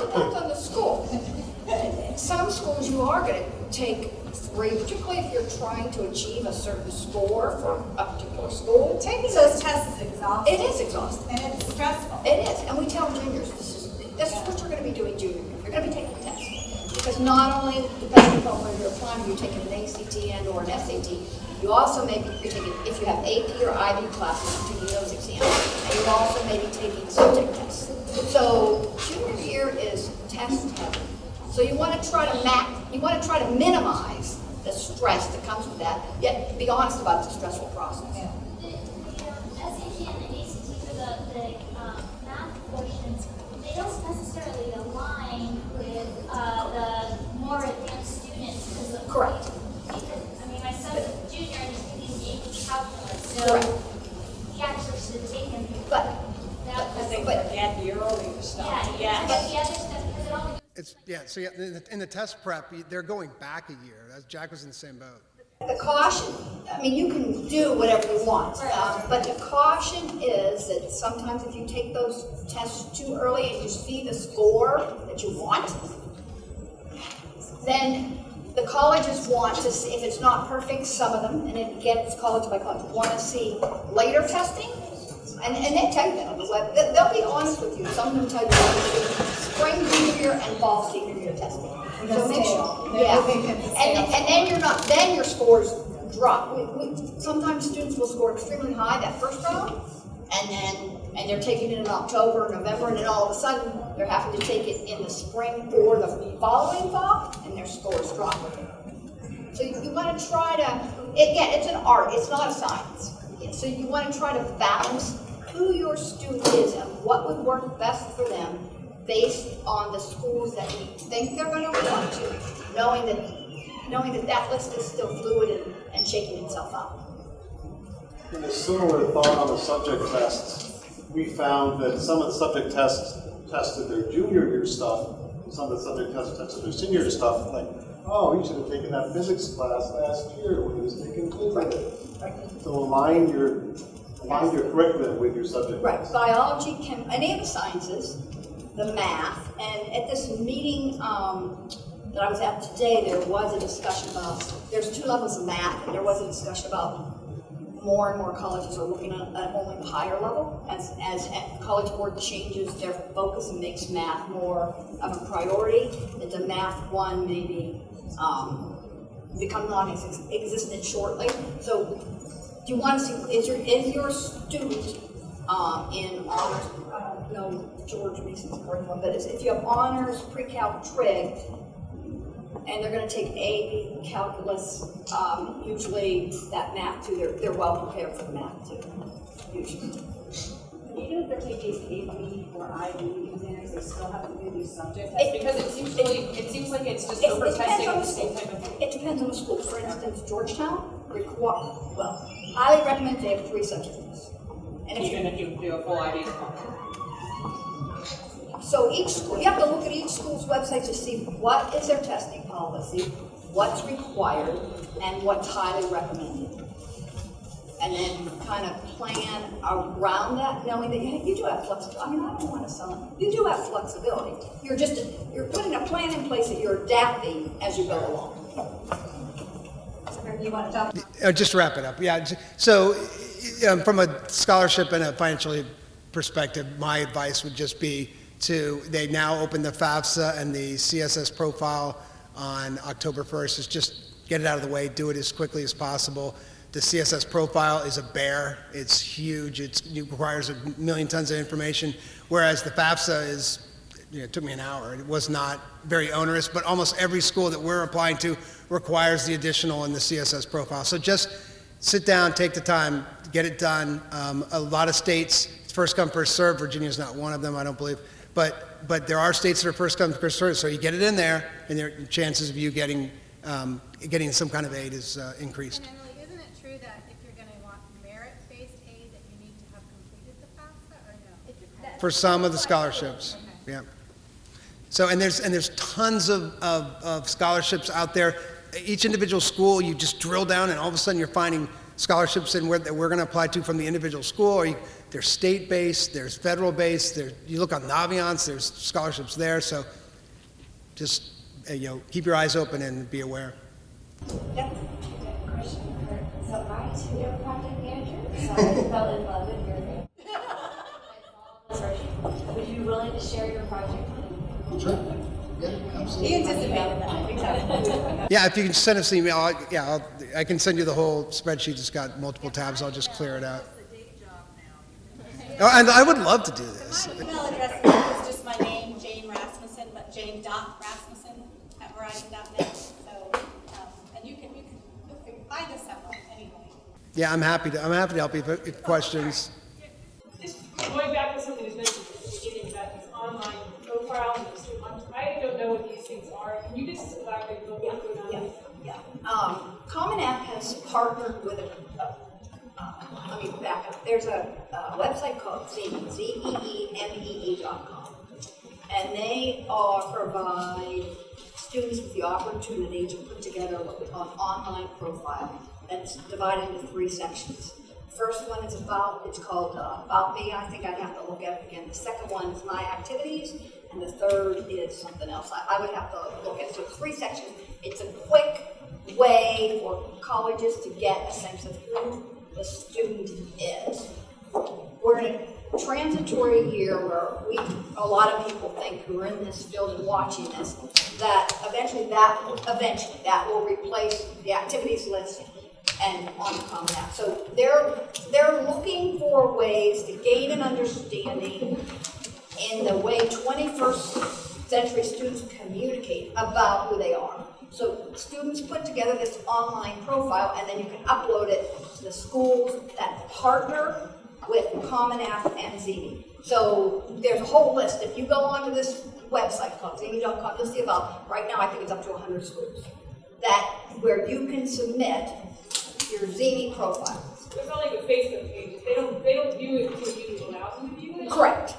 depends on the school. Some schools you are going to take 3, particularly if you're trying to achieve a certain score for a particular school. Taking those tests is exhausting. It is exhausting. And it's stressful. It is, and we tell juniors, this is what you're going to be doing junior year. You're going to be taking tests. Because not only, depending upon where you're applying, you're taking an ACT and or an SAT, you also may be, you're taking, if you have AP or IB classes, you're taking those exams. And you also may be taking subject tests. So junior year is test heavy. So you want to try to minimize the stress that comes with that, yet be honest about the stressful process. The SAT and the ACT for the math portions, they don't necessarily align with the more advanced students. Because of, Correct. Because, I mean, my son's a junior and he's taking AP calculus, so Correct. he actually should have taken But that. I think that at the earlier stuff. Yeah, but the other stuff, because it only goes It's, yeah, so yeah, in the test prep, they're going back a year. Jack was in the same boat. the caution, I mean, you can do whatever you want, but the caution is that sometimes if you take those tests too early and you see the score that you want, then the colleges want to see, if it's not perfect, some of them, and again, it's college by college, want to see later testing, and they tell you that on the web. They'll be honest with you. Some of them tell you spring junior year and fall senior year testing. So make sure, and then you're not, then your scores drop. Sometimes students will score extremely high that first round, and they're taking it in October, November, and then all of a sudden they're having to take it in the spring or the following fall, and their scores drop. So you want to try to, again, it's an art, it's not a science. So you want to try to balance who your student is and what would work best for them based on the schools that you think they're going to want to, knowing that list is still fluid and shaking itself up. In a similar thought on the subject tests, we found that some of the subject tests tested their junior year stuff, and some of the subject tests tested their senior year stuff, like, oh, you should have taken that physics class last year when he was taking physics. So align your curriculum with your subject. Right, biology, any of the sciences, the math, and at this meeting that I was at today, there was a discussion about, there's 2 levels of math, and there was a discussion about more and more colleges are looking at only the higher level, as College Board changes their focus and makes math more of a priority, that the math one maybe become non-existent shortly. So do you want to see, is your student in honors, I don't know George Mason's curriculum, but if you have honors, pre-calc, trig, and they're going to take AP, calculus, usually that math too, they're well prepared for the math too, usually. Even if they're taking AP or IB exams, they still have to do these subject tests, because it seems like it's just over testing the same type of thing. It depends on the school. For instance, Georgetown highly recommend they have 3 subject tests. And Even if you do a full IB. So each school, you have to look at each school's website to see what is their testing policy, what's required, and what's highly recommended. And then kind of plan around that, knowing that you do have flexibility. I mean, I don't want to sound like, you do have flexibility. You're putting a plan in place that you're adapting as you go along. You want to talk? Just to wrap it up. Yeah. So, from a scholarship and a financial perspective, my advice would just be they now open the FAFSA and the CSS profile on October 1st. Is just get it out of the way, do it as quickly as possible. The CSS profile is a bear. It's huge. It requires 1 million tons of information, whereas the FAFSA is, it took me an hour. It was not very onerous, but almost every school that we're applying to requires the additional in the CSS profile. So just sit down, take the time, get it done. A lot of states, it's first come, first served. Virginia is not one of them, I don't believe. But there are states that are first come, first served. So you get it in there, and your chances of you getting some kind of aid is increased. And Emily, isn't it true that if you're going to want merit-based aid, that you need to have completed the FAFSA, or no? For some of the scholarships, yeah. So and there's tons of scholarships out there. Each individual school, you just drill down, and all of a sudden you're finding scholarships in that we're going to apply to from the individual school. Or there's state-based, there's federal-based. You look on Naviance, there's scholarships there. So just keep your eyes open and be aware. Yep. Question for, so my two-year project manager, so I fell in love with your name. Would you be willing to share your project? Sure. Yeah, absolutely. He anticipated that. Exactly. Yeah, if you can send us an email, I can send you the whole spreadsheet. It's got multiple tabs. I'll just clear it out. Oh, and I would love to do this. My email address is just my name, Jane Rasmussen, but jane.rasmussen@verizon.net. So, and you can find us somewhere anyway. Yeah, I'm happy to help you if questions. Just going back to something that was mentioned at the beginning about these online profiles and student lunch, I don't know what these things are. Can you just elaborate a little bit on that? Yeah. Common App has partnered with let me back up. There's a website called Zeemee, zeemee.com, and they provide students with the opportunity to put together what we call an online profile that's divided into 3 sections. The first one is it's called About Me. I think I'd have to look at it again. The second one is My Activities, and the third is something else. I would have to look at it. So 3 sections. It's a quick way for colleges to get a sense of who the student is. We're in a transitory year where a lot of people think who are in this field and watching this, that eventually that will replace the activities list and on the Common App. So they're looking for ways to gain an understanding in the way 21st century students communicate about who they are. So students put together this online profile, and then you can upload it to the schools that partner with Common App and Zeemee. So there's a whole list. If you go onto this website called zeemee.com, you'll see about, right now I think it's up to 100 schools, where you can submit your Zeemee profile. It's not like the Facebook pages. They don't view it until you allow them to view it? Correct.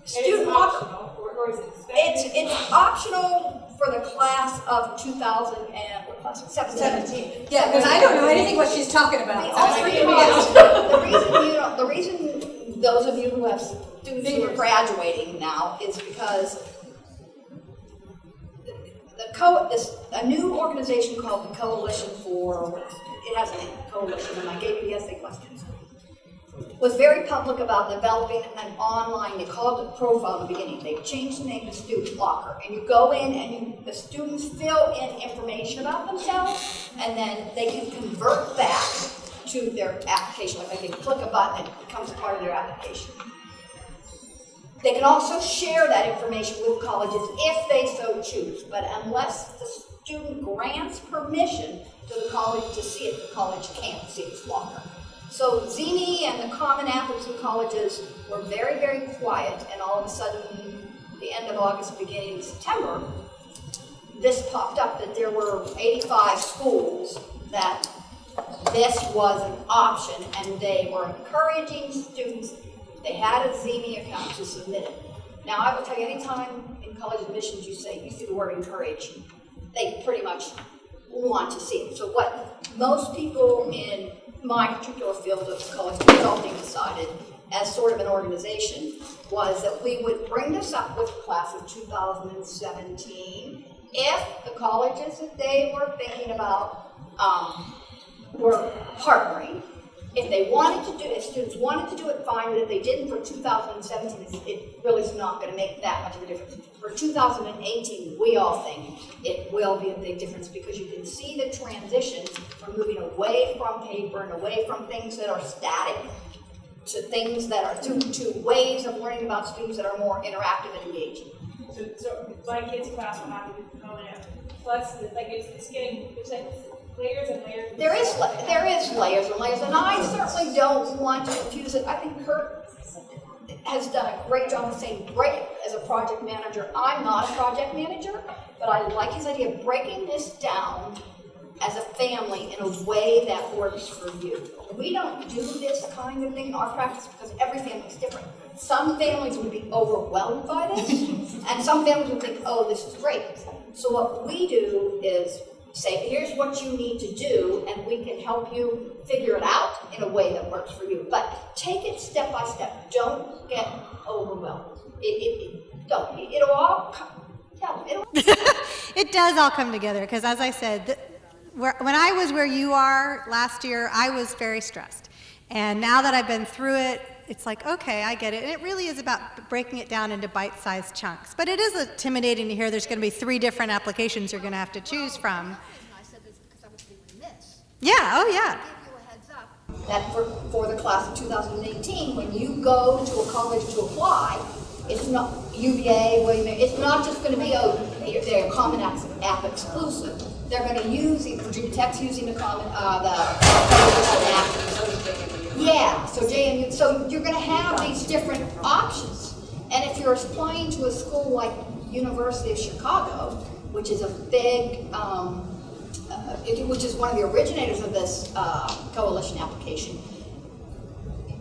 Student optional, or is it expected? It's optional for the class of 2017. Yeah, because I don't know anything what she's talking about. The reason those of you who have students who are graduating now is because a new organization called the Coalition for, it has a name, Coalition, and I gave you the essay questions, was very public about developing an online, they called it profile in the beginning. They changed the name to Student Locker. And you go in and the students fill in information about themselves, and then they can convert that to their application. Like they can click a button and it becomes a part of their application. They can also share that information with colleges if they so choose. But unless the student grants permission to the college to see it, the college can't see this longer. So Zeemee and the Common App and some colleges were very, very quiet, and all of a sudden, the end of August, beginning of September, this popped up that there were 85 schools that this was an option, and they were encouraging students, they had a Zeemee account, to submit it. Now, I will tell you, anytime in college admissions you see the word encourage, they pretty much want to see it. So what most people in my particular field of college consulting decided as sort of an organization was that we would bring this up with the class of 2017 if the colleges that they were thinking about were partnering. If they wanted to do it, if students wanted to do it, fine, but if they didn't for 2017, it really is not going to make that much of a difference. For 2018, we all think it will be a big difference because you can see the transition from moving away from paper and away from things that are static to things that are to ways of learning about students that are more interactive and engaging. So my kids' class will have to do Common App. Plus, like it's like layers and layers. There is layers and layers, and I certainly don't want to confuse it. I think Kurt has done a great job of saying break as a project manager. I'm not a project manager, but I like his idea of breaking this down as a family in a way that works for you. We don't do this kind of thing in our practice because every family is different. Some families would be overwhelmed by this, and some families would think, oh, this is great. So what we do is say, here's what you need to do, and we can help you figure it out in a way that works for you. But take it step by step. Don't get overwhelmed. Don't. It'll all come. It does all come together, because as I said, when I was where you are last year, I was very stressed. And now that I've been through it, it's like, okay, I get it. And it really is about breaking it down into bite-sized chunks. But it is intimidating to hear there's going to be 3 different applications you're going to have to choose from. Yeah, oh yeah. That for the class of 2018, when you go to a college to apply, it's not UVA, William, it's not just going to be they're Common App exclusive. They're going to use Virginia Tech's using the Common App. Yeah, so JMU, so you're going to have these different options. And if you're applying to a school like University of Chicago, which is a big, which is one of the originators of this coalition application,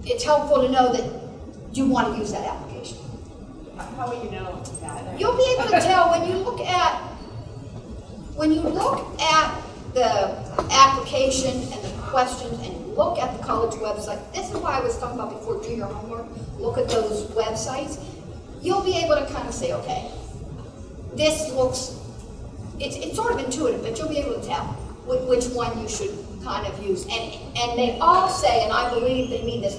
it's helpful to know that you want to use that application. How will you know that? You'll be able to tell when you look at the application and the questions and look at the college website. This is why I was talking about before, do your homework, look at those websites. You'll be able to kind of say, okay, this looks, it's sort of intuitive, but you'll be able to tell which one you should kind of use. And they all say, and I believe they mean this,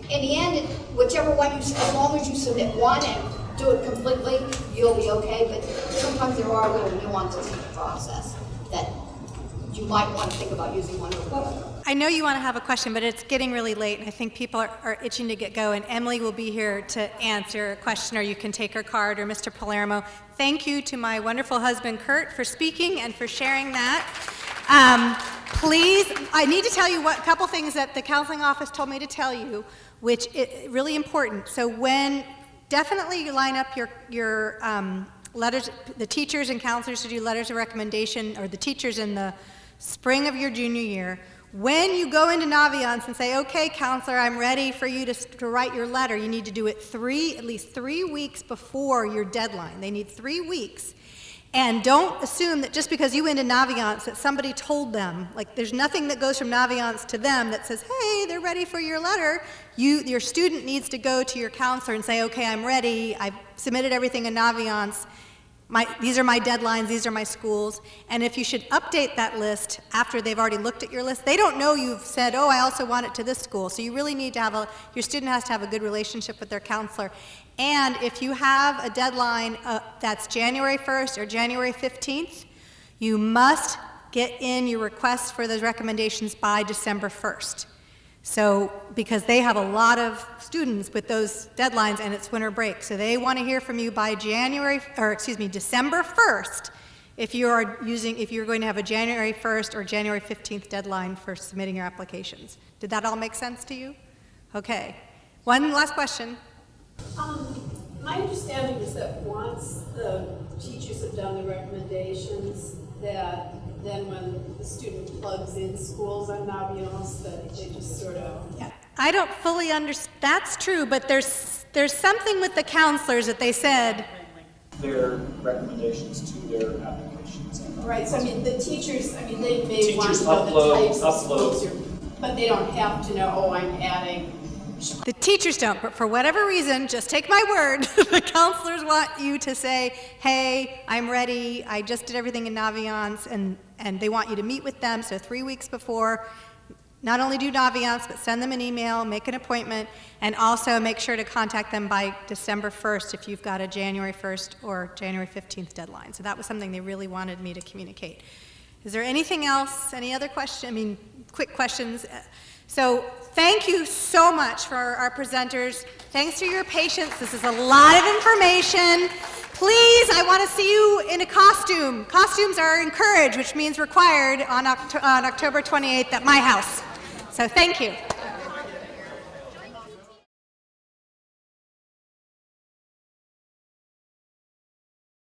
in the end, whichever one you, as long as you submit one and do it completely, you'll be okay, but sometimes there are little nuances in the process that you might want to think about using one over the other. I know you want to have a question, but it's getting really late, and I think people are itching to get going. Emily will be here to answer a question, or you can take her card, or Mr. Palermo. Thank you to my wonderful husband, Kurt, for speaking and for sharing that. Please, I need to tell you a couple things that the counseling office told me to tell you, which is really important. So definitely you line up your letters, the teachers and counselors to do letters of recommendation, or the teachers in the spring of your junior year. When you go into Naviance and say, okay, counselor, I'm ready for you to write your letter, you need to do it at least 3 weeks before your deadline. They need 3 weeks. And don't assume that just because you went into Naviance that somebody told them, like there's nothing that goes from Naviance to them that says, hey, they're ready for your letter. Your student needs to go to your counselor and say, okay, I'm ready, I've submitted everything in Naviance, these are my deadlines, these are my schools. And if you should update that list after they've already looked at your list, they don't know you've said, oh, I also want it to this school. So you really need to have your student has to have a good relationship with their counselor. And if you have a deadline that's January 1st or January 15th, you must get in your requests for those recommendations by December 1st. So, because they have a lot of students with those deadlines and it's winter break. So they want to hear from you by December 1st if you're going to have a January 1st or January 15th deadline for submitting your applications. Did that all make sense to you? Okay. One last question. My understanding is that once the teachers have done the recommendations, that then when the student plugs in schools on Naviance, that they just sort of... Yeah. I don't fully understand. That's true, but there's something with the counselors that they said. Their recommendations to their applications. Right, so I mean, the teachers, they may want to know the types of schools, but they don't have to know, oh, I'm adding... The teachers don't, but for whatever reason, just take my word, the counselors want you to say, hey, I'm ready, I just did everything in Naviance, and they want you to meet with them, so 3 weeks before, not only do Naviance, but send them an email, make an appointment, and also make sure to contact them by December 1st if you've got a January 1st or January 15th deadline. So that was something they really wanted me to communicate. Is there anything else, any other question, quick questions? So thank you so much for our presenters. Thanks for your patience. This is a lot of information. Please, I want to see you in a costume. Costumes are encouraged, which means required on October 28th at my house. So thank you.